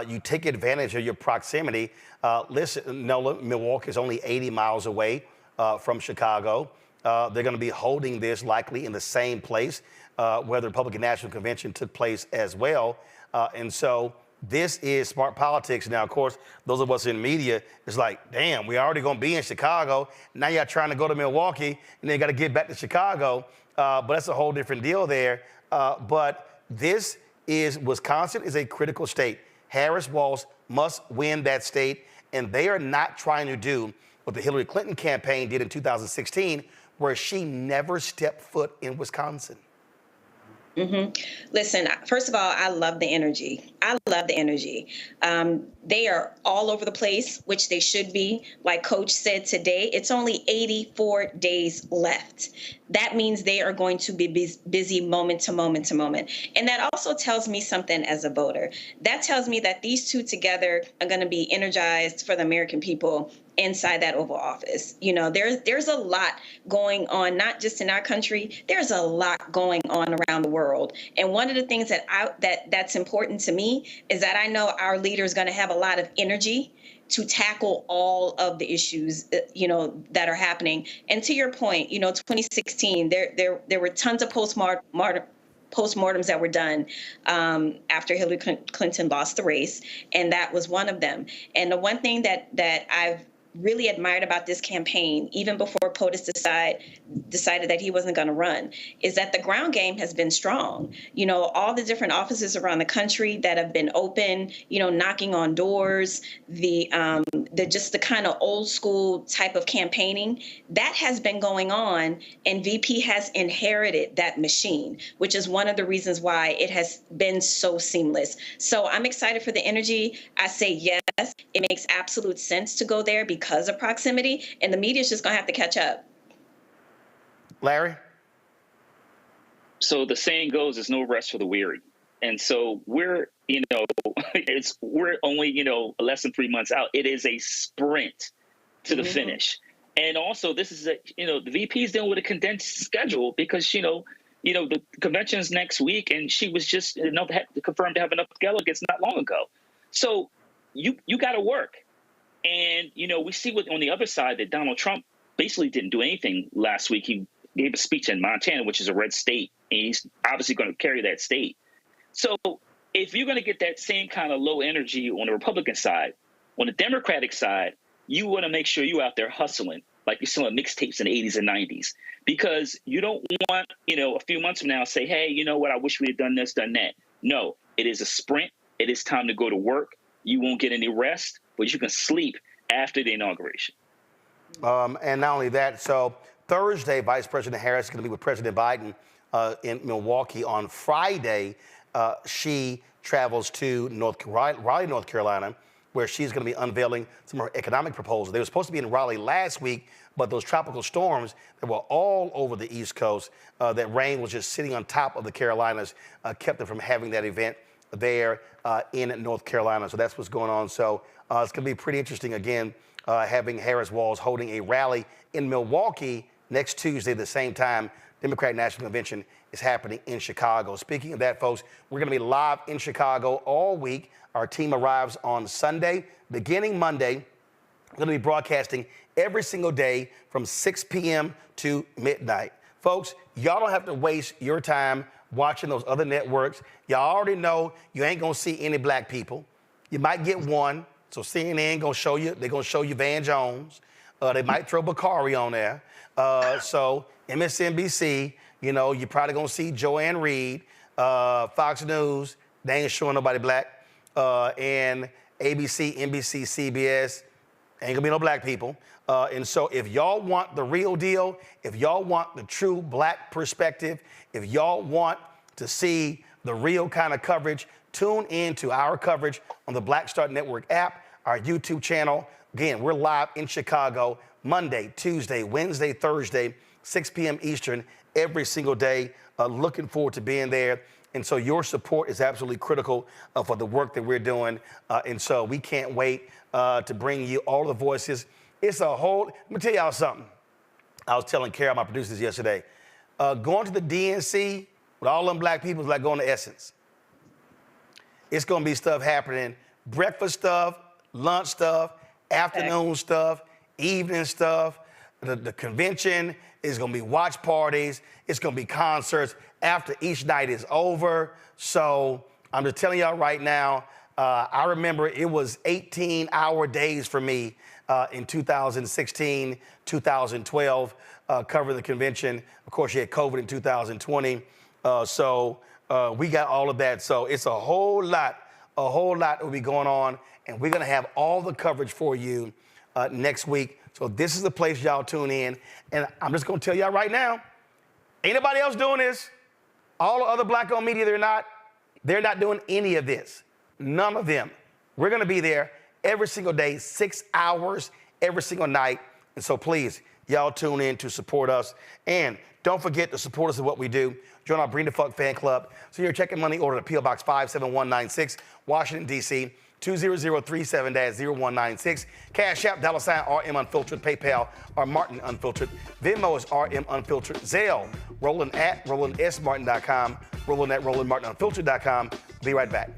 You take advantage of your proximity. Milwaukee is only 80 miles away from Chicago. They're going to be holding this likely in the same place where the Republican National Convention took place as well. And so this is smart politics. Now, of course, those of us in media, it's like, damn, we're already going to be in Chicago. Now you're trying to go to Milwaukee, and then you got to get back to Chicago. But that's a whole different deal there. But Wisconsin is a critical state. Harris-Walz must win that state, and they are not trying to do what the Hillary Clinton campaign did in 2016, where she never stepped foot in Wisconsin. Mm-hmm. Listen, first of all, I love the energy. They are all over the place, which they should be. Like Coach said today, it's only 84 days left. that means they are going to be busy moment to moment to moment. And that also tells me something as a voter. That tells me that these two together are going to be energized for the American people inside that Oval Office. You know, there's a lot going on, not just in our country, there's a lot going on around the world. And one of the things that's important to me is that I know our leader is going to have a lot of energy to tackle all of the issues, that are happening. And to your point, 2016, there were tons of postmortems that were done after Hillary Clinton lost the race, and that was one of them. And the one thing that I've really admired about this campaign, even before POTUS decided that he wasn't going to run, is that the ground game has been strong. All the different offices around the country that have been open, knocking on doors, the kind of old school type of campaigning that has been going on, and VP has inherited that machine, which is one of the reasons why it has been so seamless. So I'm excited for the energy. I say yes, it makes absolute sense to go there because of proximity, and the media is just going to have to catch up. Larry? So the saying goes, there's no rest for the weary. And so we're only, less than 3 months out. It is a sprint to the finish. And also this is the VP is dealing with a condensed schedule because, the convention's next week and she was just confirmed to have enough delegates not long ago. So you got to work. And, we see on the other side that Donald Trump basically didn't do anything last week. He gave a speech in Montana, which is a red state, and he's obviously going to carry that state. So if you're going to get that same kind of low energy on the Republican side, on the Democratic side, you want to make sure you're out there hustling like you're selling mixtapes in the 80s and 90s, because you don't want, a few months from now say, hey, you know what, I wish we had done this, done that. No, it is a sprint. It is time to go to work. You won't get any rest, but you can sleep after the inauguration. And not only that, so Thursday, Vice President Harris is going to be with President Biden in Milwaukee. On Friday, she travels to Raleigh, North Carolina, where she's going to be unveiling some of her economic proposals. They were supposed to be in Raleigh last week, but those tropical storms that were all over the East Coast, that rain was just sitting on top of the Carolinas, kept them from having that event there in North Carolina. So that's what's going on. So it's going to be pretty interesting, again, having Harris-Walz holding a rally in Milwaukee next Tuesday, the same time Democratic National Convention is happening in Chicago. Speaking of that, folks, we're going to be live in Chicago all week. Our team arrives on Sunday. Beginning Monday, we're going to be broadcasting every single day from 6 p.m. to midnight. Folks, y'all don't have to waste your time watching those other networks. Y'all already know you ain't going to see any black people. You might get one. So CNN going to show you, they're going to show you Van Jones. They might throw Bakari on there. So MSNBC, you're probably going to see Joanne Reed. Fox News, they ain't showing nobody black. And ABC, NBC, CBS, ain't gonna be no black people. And so if y'all want the real deal, if y'all want the true black perspective, if y'all want to see the real kind of coverage, tune in to our coverage on the Black Star Network app, our YouTube channel. Again, we're live in Chicago Monday, Tuesday, Wednesday, Thursday, 6 p.m. Eastern, every single day. Looking forward to being there. And so your support is absolutely critical for the work that we're doing. And so we can't wait to bring you all the voices. It's a whole, let me tell y'all something. I was telling Carol, my producers, yesterday, going to the DNC with all them black people is like going to Essence. It's going to be stuff happening, breakfast stuff, lunch stuff, afternoon stuff, evening stuff. The convention is going to be watch parties. It's going to be concerts after each night is over. So I'm just telling y'all right now, I remember it was 18-hour days for me in 2016, 2012, covering the convention. Of course, you had COVID in 2020. So we got all of that. So it's a whole lot that will be going on. And we're going to have all the coverage for you next week. So this is the place y'all tune in. And I'm just going to tell y'all right now, ain't nobody else doing this. All the other black-owned media, they're not doing any of this. None of them. We're going to be there every single day, 6 hours every single night. And so please, y'all tune in to support us. And don't forget to support us in what we do. Join our Bring the Fuck fan club. So you're checking money order to P.O. Box 57196, Washington, D.C., 20037-0196. Cash App, $RM Unfiltered. PayPal, R Martin Unfiltered. Venmo is RM Unfiltered. Zelle, Roland at RolandSMartin.com. Roland at RolandMartinUnfiltered.com. Be right back.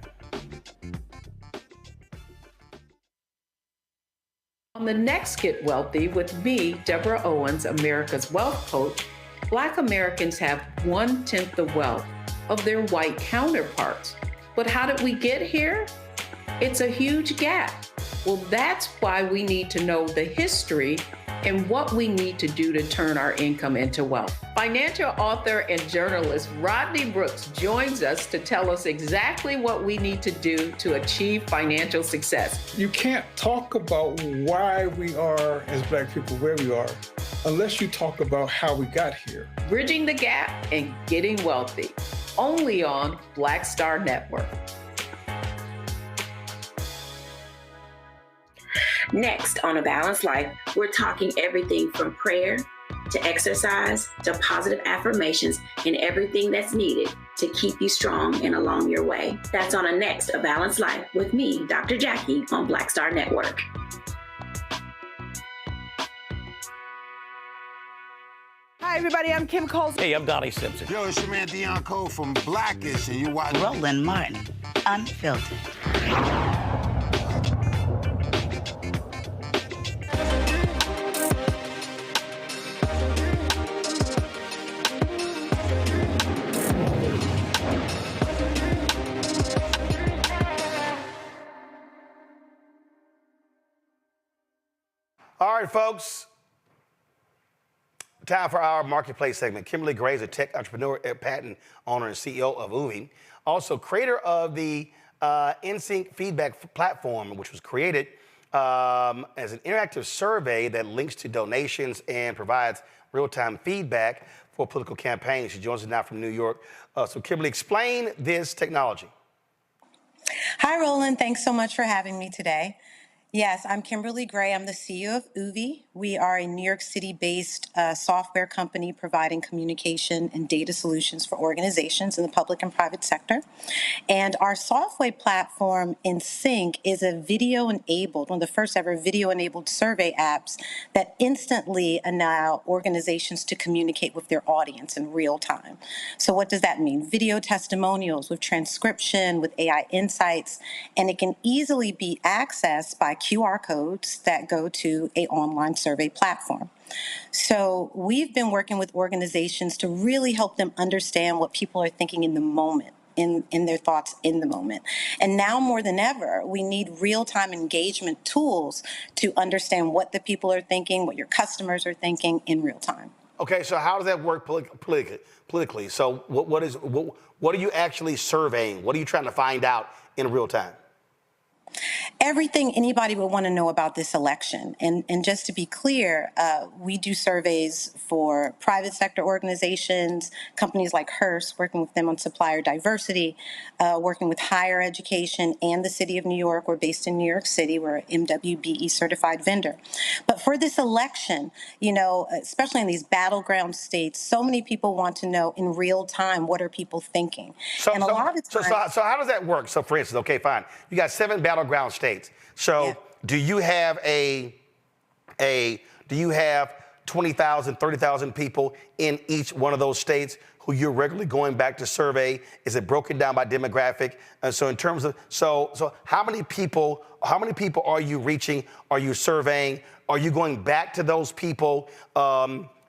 On the next Get Wealthy with me, Deborah Owens, America's Wealth Coach, Black Americans have 1/10 the wealth of their white counterparts. But how did we get here? It's a huge gap. Well, that's why we need to know the history and what we need to do to turn our income into wealth. Financial author and journalist Rodney Brooks joins us to tell us exactly what we need to do to achieve financial success. You can't talk about why we are, as Black people, where we are, unless you talk about how we got here. Bridging the Gap and Getting Wealthy, only on Black Star Network. Next on A Balanced Life, we're talking everything from prayer to exercise to positive affirmations and everything that's needed to keep you strong and along your way. That's on a next A Balanced Life with me, Dr. Jackie, on Black Star Network. Hi, everybody. I'm Kim Coles. Hey, I'm Donnie Simpson. Yo, it's your man Dion Cole from Blackish, and you watch Roland Martin, Unfiltered. All right, folks. Time for our marketplace segment. Kimberly Gray is a tech entrepreneur, patent owner, and CEO of UVI. Also, creator of the NSYNC feedback platform, which was created as an interactive survey that links to donations and provides real-time feedback for political campaigns. She joins us now from New York. So, Kimberly, explain this technology. Hi, Roland. Thanks so much for having me today. Yes, I'm Kimberly Gray. I'm the CEO of UVI. We are a New York City-based software company providing communication and data solutions for organizations in the public and private sector. And our software platform, NSYNC, is a video-enabled, one of the first ever video-enabled survey apps that instantly allow organizations to communicate with their audience in real time. So what does that mean? Video testimonials with transcription, with AI insights, and it can easily be accessed by QR codes that go to an online survey platform. So we've been working with organizations to really help them understand what people are thinking in the moment, in their thoughts in the moment. And now more than ever, we need real-time engagement tools to understand what the people are thinking, what your customers are thinking in real time. Okay, so how does that work politically? So what are you actually surveying? What are you trying to find out in real time? Everything anybody would want to know about this election. And just to be clear, we do surveys for private sector organizations, companies like Hearst, working with them on supplier diversity, working with higher education and the city of New York. We're based in New York City. We're an MWBE certified vendor. But for this election, you know, especially in these battleground states, so many people want to know in real time, what are people thinking? So how does that work? So for instance, okay, fine. You got 7 battleground states. So do you have do you have 20,000, 30,000 people in each one of those states who you're regularly going back to survey? Is it broken down by demographic? And so in terms of, so how many people are you reaching? Are you surveying? Are you going back to those people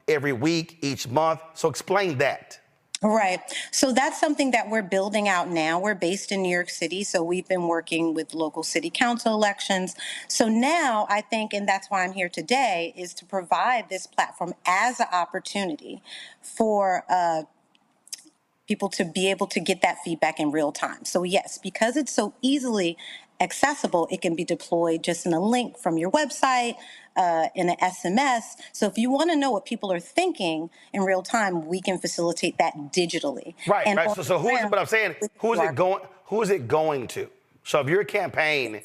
every week, each month? So explain that. Right. So that's something that we're building out now. We're based in New York City, so we've been working with local city council elections. So now I think, and that's why I'm here today, is to provide this platform as an opportunity for people to be able to get that feedback in real time. So yes, because it's so easily accessible, it can be deployed just in a link from your website, in an SMS. So if you want to know what people are thinking in real time, we can facilitate that digitally. Right, and right. So who is it, but I'm saying, who is it going to? So if you're a campaign,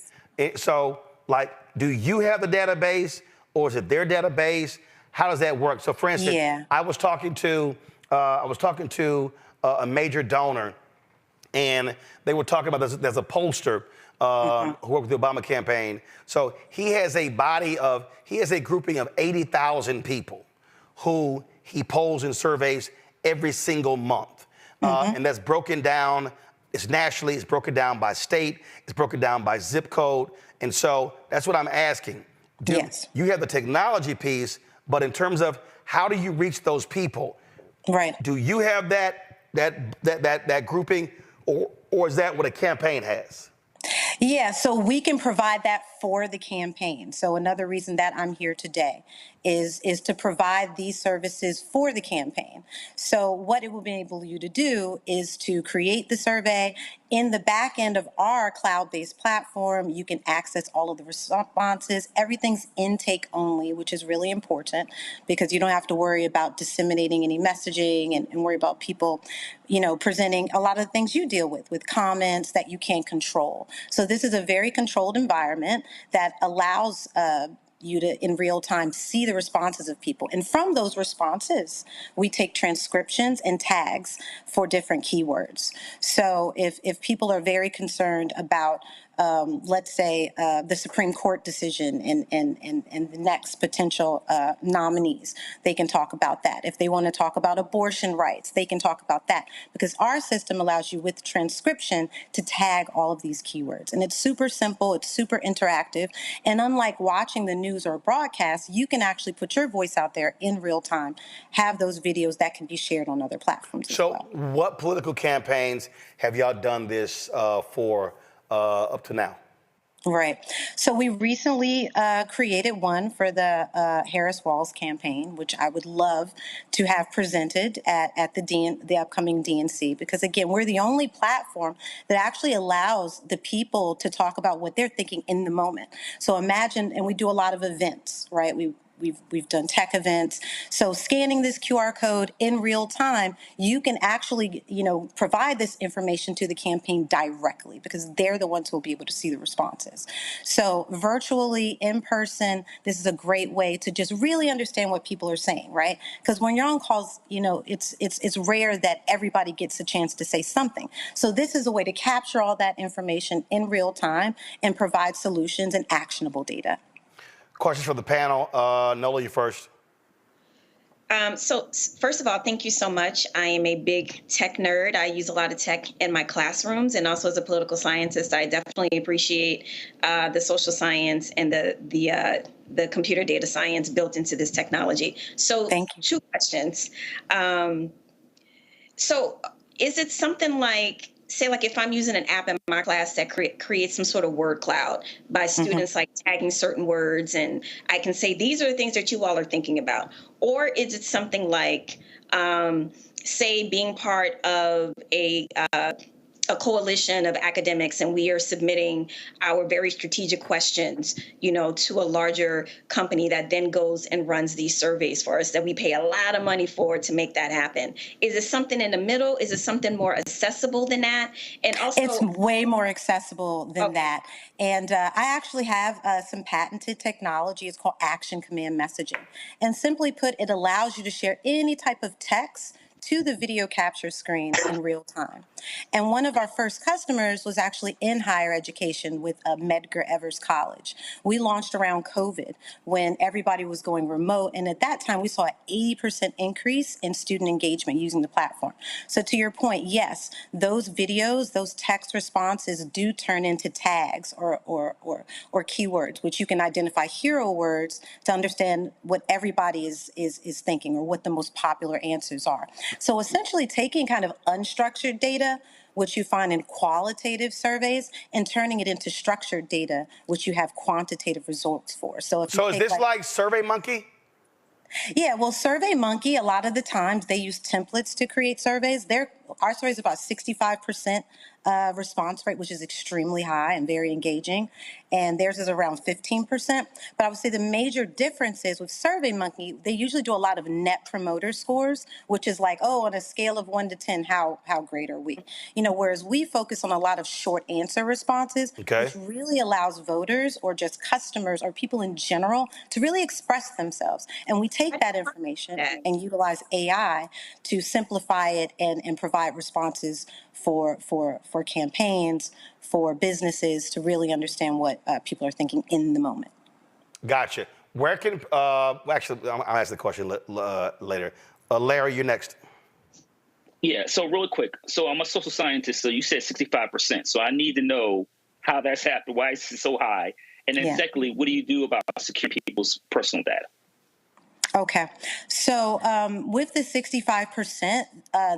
so like, do you have the database or is it their database? how does that work? So, for instance, Yeah. I was talking to a major donor, and they were talking about there's a pollster who worked with the Obama campaign. So he has a grouping of 80,000 people who he polls and surveys every single month. And that's broken down, it's nationally, it's broken down by state, it's broken down by zip code. And so that's what I'm asking. Yes. You have the technology piece, but in terms of how do you reach those people? Right. Do you have that grouping, or is that what a campaign has? Yeah, so we can provide that for the campaign. So another reason that I'm here today is to provide these services for the campaign. So what it will enable you to do is to create the survey. In the back end of our cloud-based platform, you can access all of the responses. Everything's intake only, which is really important because you don't have to worry about disseminating any messaging and worry about people, presenting a lot of the things you deal with comments that you can't control. So this is a very controlled environment that allows you to, in real time, see the responses of people. And from those responses, we take transcriptions and tags for different keywords. So if people are very concerned about, let's say, the Supreme Court decision and the next potential nominees, they can talk about that. If they want to talk about abortion rights, they can talk about that. Because our system allows you with transcription to tag all of these keywords. And it's super simple, it's super interactive. And unlike watching the news or a broadcast, you can actually put your voice out there in real time, have those videos that can be shared on other platforms as well. So what political campaigns have y'all done this for up to now? Right. So we recently created one for the Harris-Walz campaign, which I would love to have presented at the upcoming DNC, because again, we're the only platform that actually allows the people to talk about what they're thinking in the moment. So imagine, and we do a lot of events, right? We've done tech events. So scanning this QR code in real time, you can actually, provide this information to the campaign directly because they're the ones who will be able to see the responses. So virtually, in person, this is a great way to just really understand what people are saying, right? Because when you're on calls, it's rare that everybody gets a chance to say something. So this is a way to capture all that information in real time and provide solutions and actionable data. Questions for the panel. Nola, you first. So first of all, thank you so much. I am a big tech nerd. I use a lot of tech in my classrooms, and also as a political scientist, I definitely appreciate the social science and the computer data science built into this technology. So two questions. So is it something like, say, like if I'm using an app in my class that creates some sort of word cloud by students like tagging certain words, and I can say, these are the things that you all are thinking about? Or is it something like, say, being part of a coalition of academics, and we are submitting our very strategic questions, to a larger company that then goes and runs these surveys for us that we pay a lot of money for to make that happen? Is it something in the middle? Is it something more accessible than that? And also, it's way more accessible than that. And I actually have some patented technology. It's called Action Command Messaging. And simply put, it allows you to share any type of text to the video capture screen in real time. And one of our first customers was actually in higher education with Medgar Evers College. We launched around COVID when everybody was going remote. And at that time, we saw an 80% increase in student engagement using the platform. So to your point, yes, those videos, those text responses do turn into tags or keywords, which you can identify hero words to understand what everybody is thinking or what the most popular answers are. So essentially taking kind of unstructured data, which you find in qualitative surveys, and turning it into structured data, which you have quantitative results for. So if is this like SurveyMonkey? Yeah, well, SurveyMonkey, a lot of the times they use templates to create surveys. They're our survey is about 65% response rate, which is extremely high and very engaging. And theirs is around 15%. But I would say the major difference is with SurveyMonkey, they usually do a lot of net promoter scores, which is like, oh, on a scale of 1 to 10, how great are we? You know, whereas we focus on a lot of short answer responses, which really allows voters or just customers or people in general to really express themselves. And we take that information and utilize AI to simplify it and provide responses for campaigns, for businesses to really understand what people are thinking in the moment. Gotcha. Where can, actually, I'll ask the question later. Larry, you're next. Yeah, so really quick. So I'm a social scientist, so you said 65%. So I need to know how that's happened, why is it so high? And then secondly, what do you do about securing people's personal data? Okay, so with the 65%,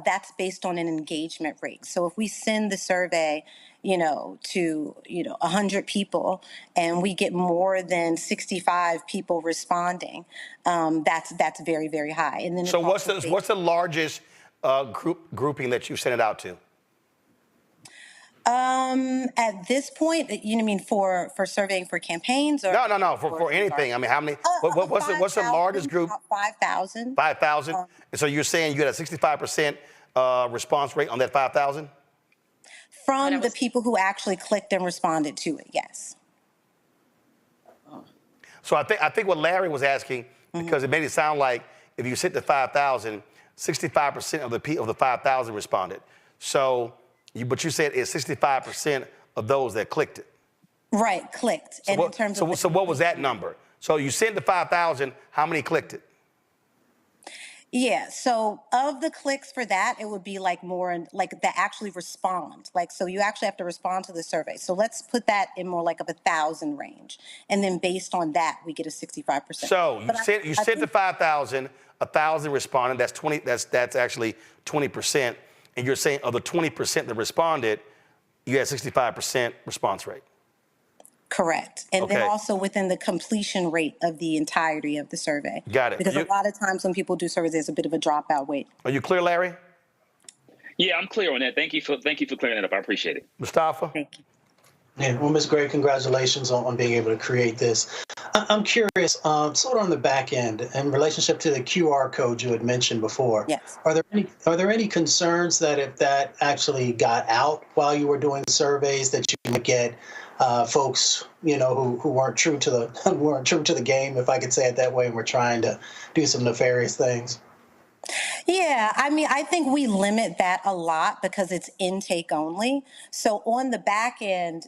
that's based on an engagement rate. So if we send the survey, to 100 people, and we get more than 65 people responding, that's very, very high. And then so what's the largest grouping that you sent it out to? At this point, you mean for surveying for campaigns or no for anything? I mean, how many? What's the largest group? 5,000. 5,000. And so you're saying you got a 65% response rate on that 5,000? From the people who actually clicked and responded to it, yes. So I think what Larry was asking, because it made it sound like if you sent the 5,000, 65% of the 5,000 responded. So, but you said it's 65% of those that clicked it. Right, clicked. So and in terms of what was that number? So you sent the 5,000. How many clicked it? Yeah, so of the clicks for that, it would be like more like that actually respond. Like, so you actually have to respond to the survey. So let's put that in more like of 1,000 range. And then based on that, we get a 65%. So you sent the 5,000, 1,000 responded. That's 20. That's actually 20%. And you're saying of the 20% that responded, you had 65% response rate. Correct. And then also within the completion rate of the entirety of the survey. Got it. Because a lot of times when people do surveys, there's a bit of a dropout rate. Are you clear, Larry? Yeah, I'm clear on that. Thank you for clearing that up. I appreciate it. Mustafa? Thank you. Yeah, well, Ms. Gray, congratulations on being able to create this. I'm curious, sort of on the back end, in relationship to the QR code you had mentioned before. Yes. Are there any concerns that if that actually got out while you were doing surveys, that you would get folks, who weren't true to the game, if I could say it that way, and were trying to do some nefarious things? Yeah, I mean, I think we limit that a lot because it's intake only. So on the back end,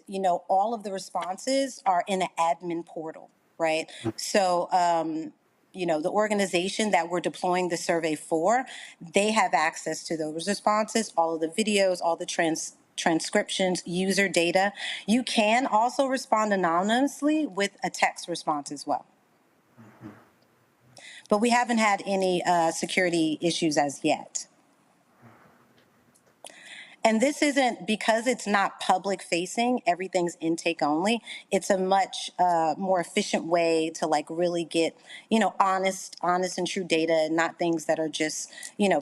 all of the responses are in an admin portal, right? So, the organization that we're deploying the survey for, they have access to those responses, all of the videos, all the transcriptions, user data. You can also respond anonymously with a text response as well. But we haven't had any security issues as yet. And this isn't, because it's not public facing, everything's intake only. It's a much more efficient way to really get, honest and true data, and not things that are just,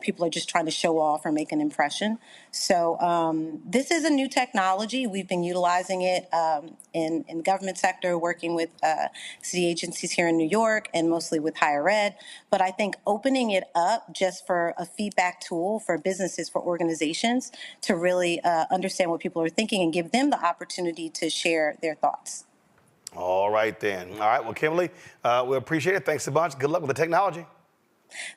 people are just trying to show off or make an impression. So this is a new technology. We've been utilizing it in the government sector, working with city agencies here in New York and mostly with higher ed. But I think opening it up just for a feedback tool for businesses, for organizations, to really understand what people are thinking and give them the opportunity to share their thoughts. All right, then. All right, well, Kimberly, we appreciate it. Thanks a bunch. Good luck with the technology.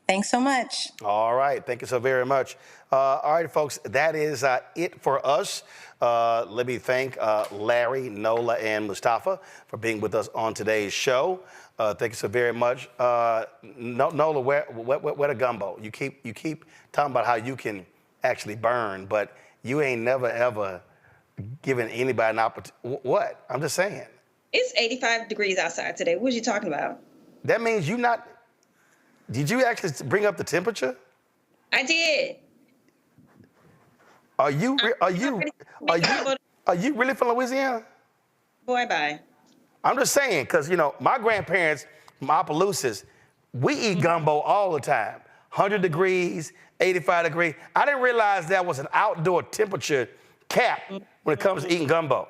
Thanks so much. All right, thank you so very much. All right, folks, that is it for us. Let me thank Larry, Nola, and Mustafa for being with us on today's show. Thank you so very much. Nola, where the gumbo? You keep talking about how you can actually burn, but you ain't never, ever given anybody an opportunity. What? I'm just saying. It's 85 degrees outside today. What are you talking about? That means you not... Did you actually bring up the temperature? I did. Are you really from Louisiana? Boy, bye. I'm just saying, because, my grandparents, my Opelousas, we eat gumbo all the time. 100 degrees, 85 degrees. I didn't realize that was an outdoor temperature cap when it comes to eating gumbo.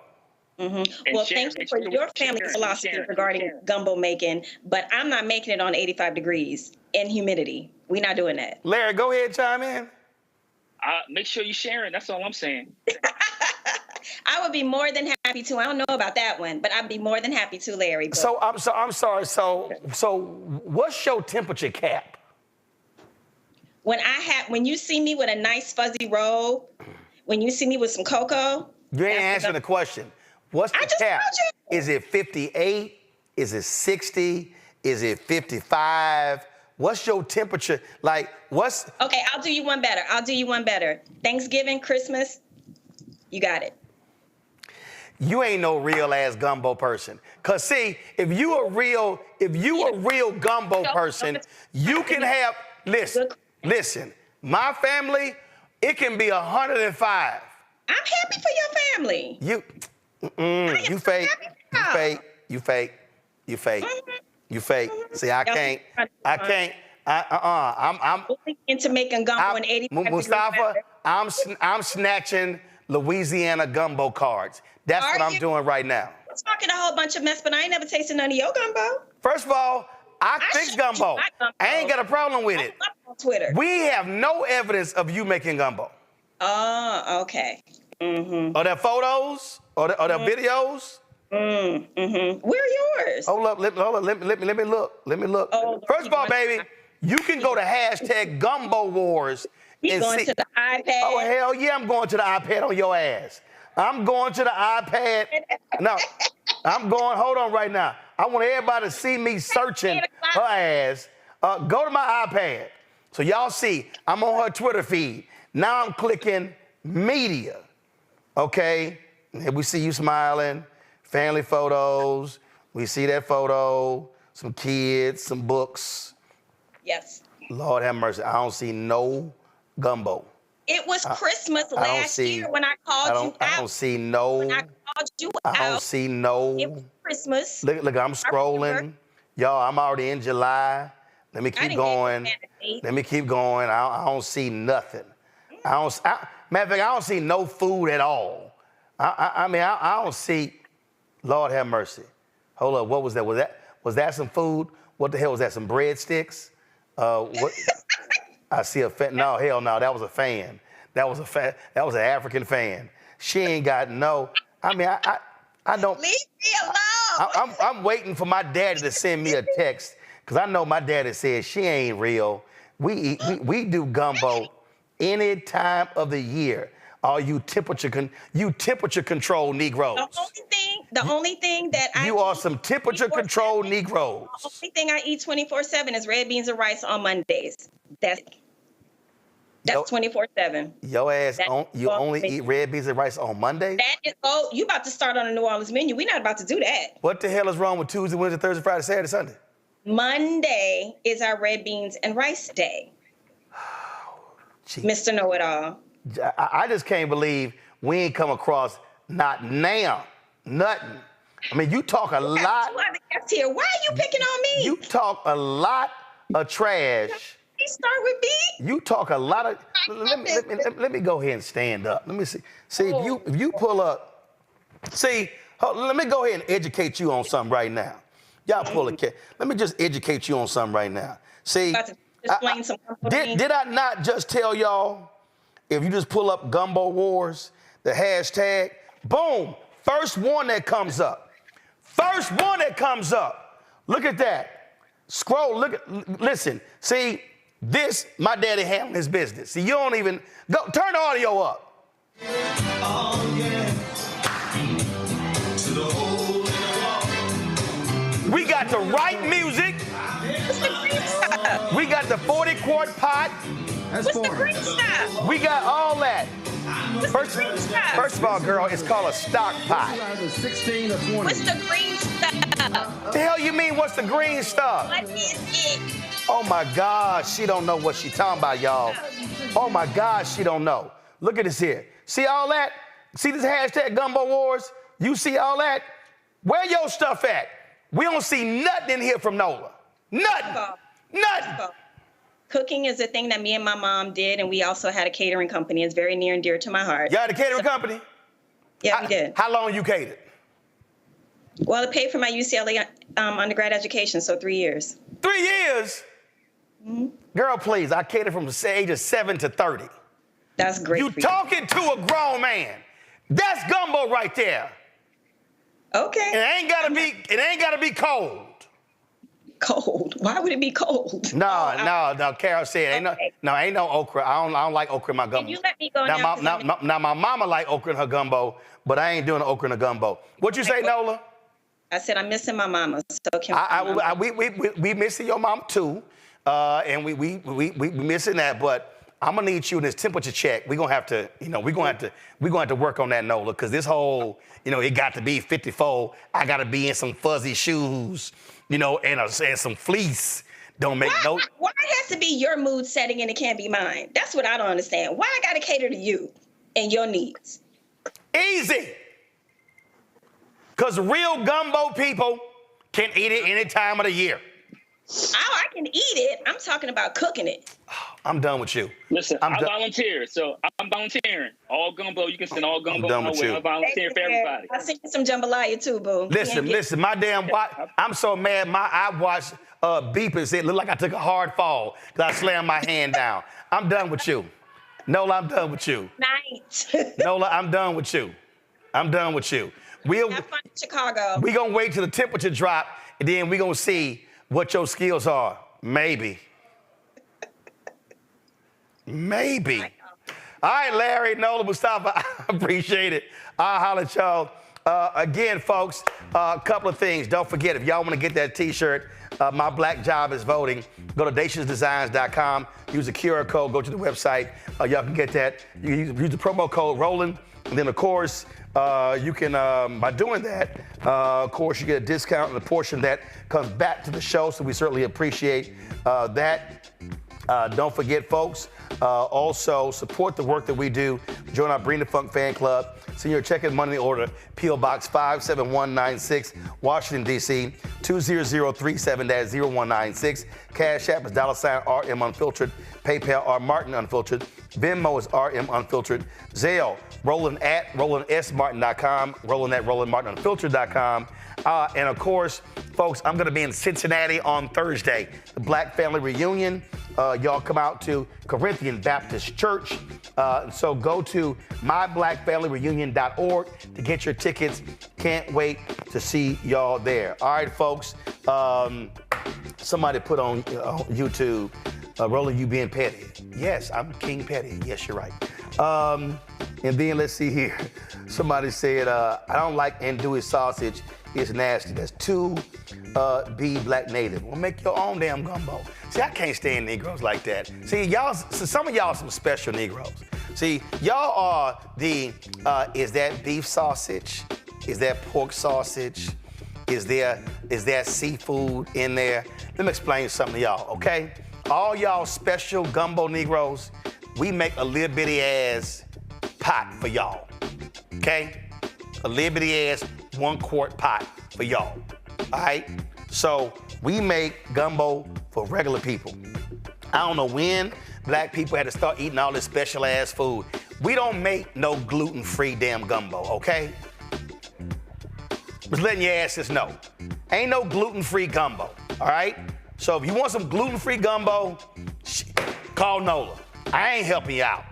Well, thank you for your family's philosophy regarding gumbo making, but I'm not making it on 85 degrees and humidity. We're not doing that. Larry, go ahead, chime in. Make sure you're sharing. That's all I'm saying. I would be more than happy to. I don't know about that one, but I'd be more than happy to, Larry. But. So I'm sorry. So what's your temperature cap? When you see me with a nice fuzzy robe, when you see me with some cocoa. You ain't answering the question. What's the cap? Is it 58? Is it 60? Is it 55? What's your temperature? Like, what's... Okay, I'll do you one better. Thanksgiving, Christmas, you got it. You ain't no real ass gumbo person. Cause see, if you a real gumbo person, you can have, listen, my family, it can be 105. I'm happy for your family. You fake. See, I can't. I'm into making gumbo in 85 Mustafa, I'm snatching Louisiana gumbo cards. That's what I'm doing right now. I'm talking a whole bunch of mess, but I ain't never tasted none of your gumbo. First of all, I fix gumbo. I ain't got a problem with it. On Twitter. We have no evidence of you making gumbo. Oh, okay. Are there photos? Are there videos? Where are yours? Hold up, let me look. Oh, first of all, baby, you can go to hashtag Gumbo Wars. You going to the iPad? Oh, hell yeah, I'm going to the iPad on your ass. I'm going to the iPad. No, I'm going, hold on right now. I want everybody to see me searching her ass. Go to my iPad. So y'all see, I'm on her Twitter feed. Now I'm clicking media. Okay, and we see you smiling, family photos. We see that photo, some kids, some books. Yes. Lord have mercy, I don't see no gumbo. It was Christmas last year when I called you out. I don't see no. When I called you out. I don't see no. It was Christmas. Look, I'm scrolling. Y'all, I'm already in July. Let me keep going. I don't see nothing. Matter of fact, I don't see no food at all. I mean, I don't see. Lord have mercy. Hold up, what was that? Was that some food? What the hell was that? Some breadsticks? What? I see a fan. No, hell no, that was a fan. That was an African fan. She ain't got no. I mean, I don't. Leave me alone. I'm waiting for my daddy to send me a text because I know my daddy said she ain't real. We do gumbo any time of the year. All you temperature control Negroes. The only thing that you are some temperature control Negroes. The only thing I eat 24/7 is red beans and rice on Mondays. That's 24/7. Your ass you only eat red beans and rice on Mondays? You about to start on a New Orleans menu. We're not about to do that. What the hell is wrong with Tuesday, Wednesday, Thursday, Friday, Saturday, Sunday? Monday is our red beans and rice day. Mr. Know-It-All. I just can't believe we ain't come across not now, nothing. I mean, you talk a lot. Two other guests here. Why are you picking on me? You talk a lot of trash. You start with me. You talk a lot of. Let me go ahead and stand up. Let me see. See if you pull up. See, let me go ahead and educate you on something right now. Y'all pull a cat. Let me just educate you on something right now. See, did I not just tell y'all? If you just pull up Gumbo Wars, the hashtag, boom, first one that comes up. First one that comes up. Look at that. Scroll, listen. See, this, my daddy handling his business. See, you don't even, turn the audio up. Oh, yeah. We got the right music. We got the 40-quart pot. What's the green stuff? We got all that. First of all, girl, it's called a stock pot. 16 or 20. What's the green stuff? The hell you mean, what's the green stuff? What is it? Oh my God, she don't know what she talking about, y'all. Oh my God, she don't know. Look at this here. See all that? See this hashtag Gumbo Wars? You see all that? Where your stuff at? We don't see nothing in here from Nola. Nothing. Nothing. Cooking is a thing that me and my mom did, and we also had a catering company. It's very near and dear to my heart. You had a catering company? Yeah, we did. How long you catered? Well, it paid for my UCLA undergrad education, so 3 years. 3 years? Mm-hmm. Girl, please, I catered from the age of 7 to 30. That's great. You talking to a grown man. That's gumbo right there. Okay. And it ain't gotta be cold. Cold? Why would it be cold? No. Carol said, ain't no okra. I don't like okra in my gumbo. Can you let me go now? My mama like okra in her gumbo, but I ain't doing okra in the gumbo. What you say, Nola? I said I'm missing my mama. So can we missing your mom too, and we missing that. But I'm gonna need you in this temperature check. We're gonna have to work on that, Nola, because this whole, it got to be 54. I gotta be in some fuzzy shoes, and some fleece. Don't make no. Why it has to be your mood setting and it can't be mine? That's what I don't understand. Why I gotta cater to you and your needs? Easy. Because real gumbo people can eat it any time of the year. I can eat it. I'm talking about cooking it. I'm done with you. Listen, I volunteer, so I'm volunteering. All gumbo, you can send all gumbo. I'm done with you. I volunteer for everybody. I sent you some jambalaya too, boo. Listen, my damn I'm so mad. I watched beep and it looked like I took a hard fall because I slammed my hand down. I'm done with you. Nola, I'm done with you. Night. Nola, I'm done with you. I'm done with you. Have fun in Chicago. We're going to wait till the temperature drop, and then we're going to see what your skills are. Maybe. Maybe. All right, Larry, Nola, Mustafa, I appreciate it. I'll holler at y'all. Again, folks, a couple of things. Don't forget, if y'all want to get that T-shirt, My Black Job is Voting, go to dationsdesigns.com, use the QR code, go to the website. Y'all can get that. You use the promo code ROLLIN', and then, of course, you can, by doing that, of course, you get a discount, and a portion of that comes back to the show, so we certainly appreciate that. Don't forget, folks, also support the work that we do. Join our Bring the Funk fan club. Send your check and money order, P.O. Box 57196, Washington, D.C., 20037-0196. Cash App is $RM Unfiltered. PayPal, R Martin Unfiltered. Venmo is RM Unfiltered. Zelle, rollin@rollinsmartin.com, rollin@rollinmartinunfiltered.com. And of course, folks, I'm going to be in Cincinnati on Thursday, the Black Family Reunion. Y'all come out to Corinthian Baptist Church. So go to myblackfamilyreunion.org to get your tickets. Can't wait to see y'all there. All right, folks. Somebody put on YouTube, Roland, you being petty. Yes, I'm King Petty. Yes, you're right. And then let's see here. Somebody said, I don't like andouille sausage. It's nasty. That's too Black Native. Well, make your own damn gumbo. See, I can't stand Negroes like that. See, some of y'all are some special Negroes. See, y'all are is that beef sausage? Is that pork sausage? Is there seafood in there? Let me explain something to y'all, okay? All y'all special gumbo Negroes, we make a little bitty ass pot for y'all, okay? A little bitty ass 1 quart pot for y'all, all right? So we make gumbo for regular people. I don't know when Black people had to start eating all this special ass food. We don't make no gluten-free damn gumbo, okay? Just letting your asses know. Ain't no gluten-free gumbo, all right? So if you want some gluten-free gumbo, call Nola. I ain't helping you out.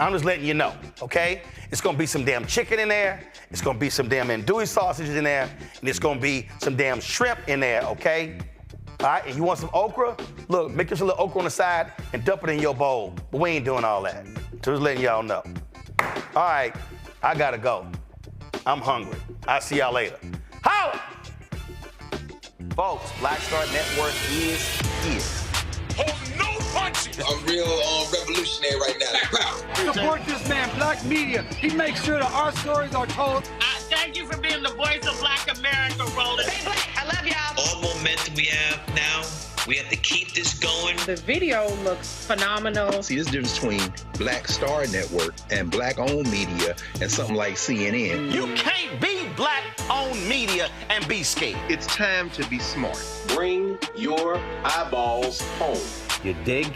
I'm just letting you know, okay? It's gonna be some damn chicken in there. It's gonna be some damn andouille sausages in there. And it's gonna be some damn shrimp in there, okay? All right, and you want some okra? Look, make yourself a little okra on the side and dump it in your bowl. But we ain't doing all that. So just letting y'all know. All right, I gotta go. I'm hungry. I'll see y'all later. Holla! Folks, Black Star Network is here. Hold no punches! I'm real revolutionary right now. Support this man, Black Media. He makes sure that our stories are told. Thank you for being the voice of Black America, Roland. Stay black. I love y'all. All momentum we have now, we have to keep this going. The video looks phenomenal. See, this difference between Black Star Network and Black-owned media and something like CNN. You can't be Black-owned media and be scared. It's time to be smart. Bring your eyeballs home. You dig?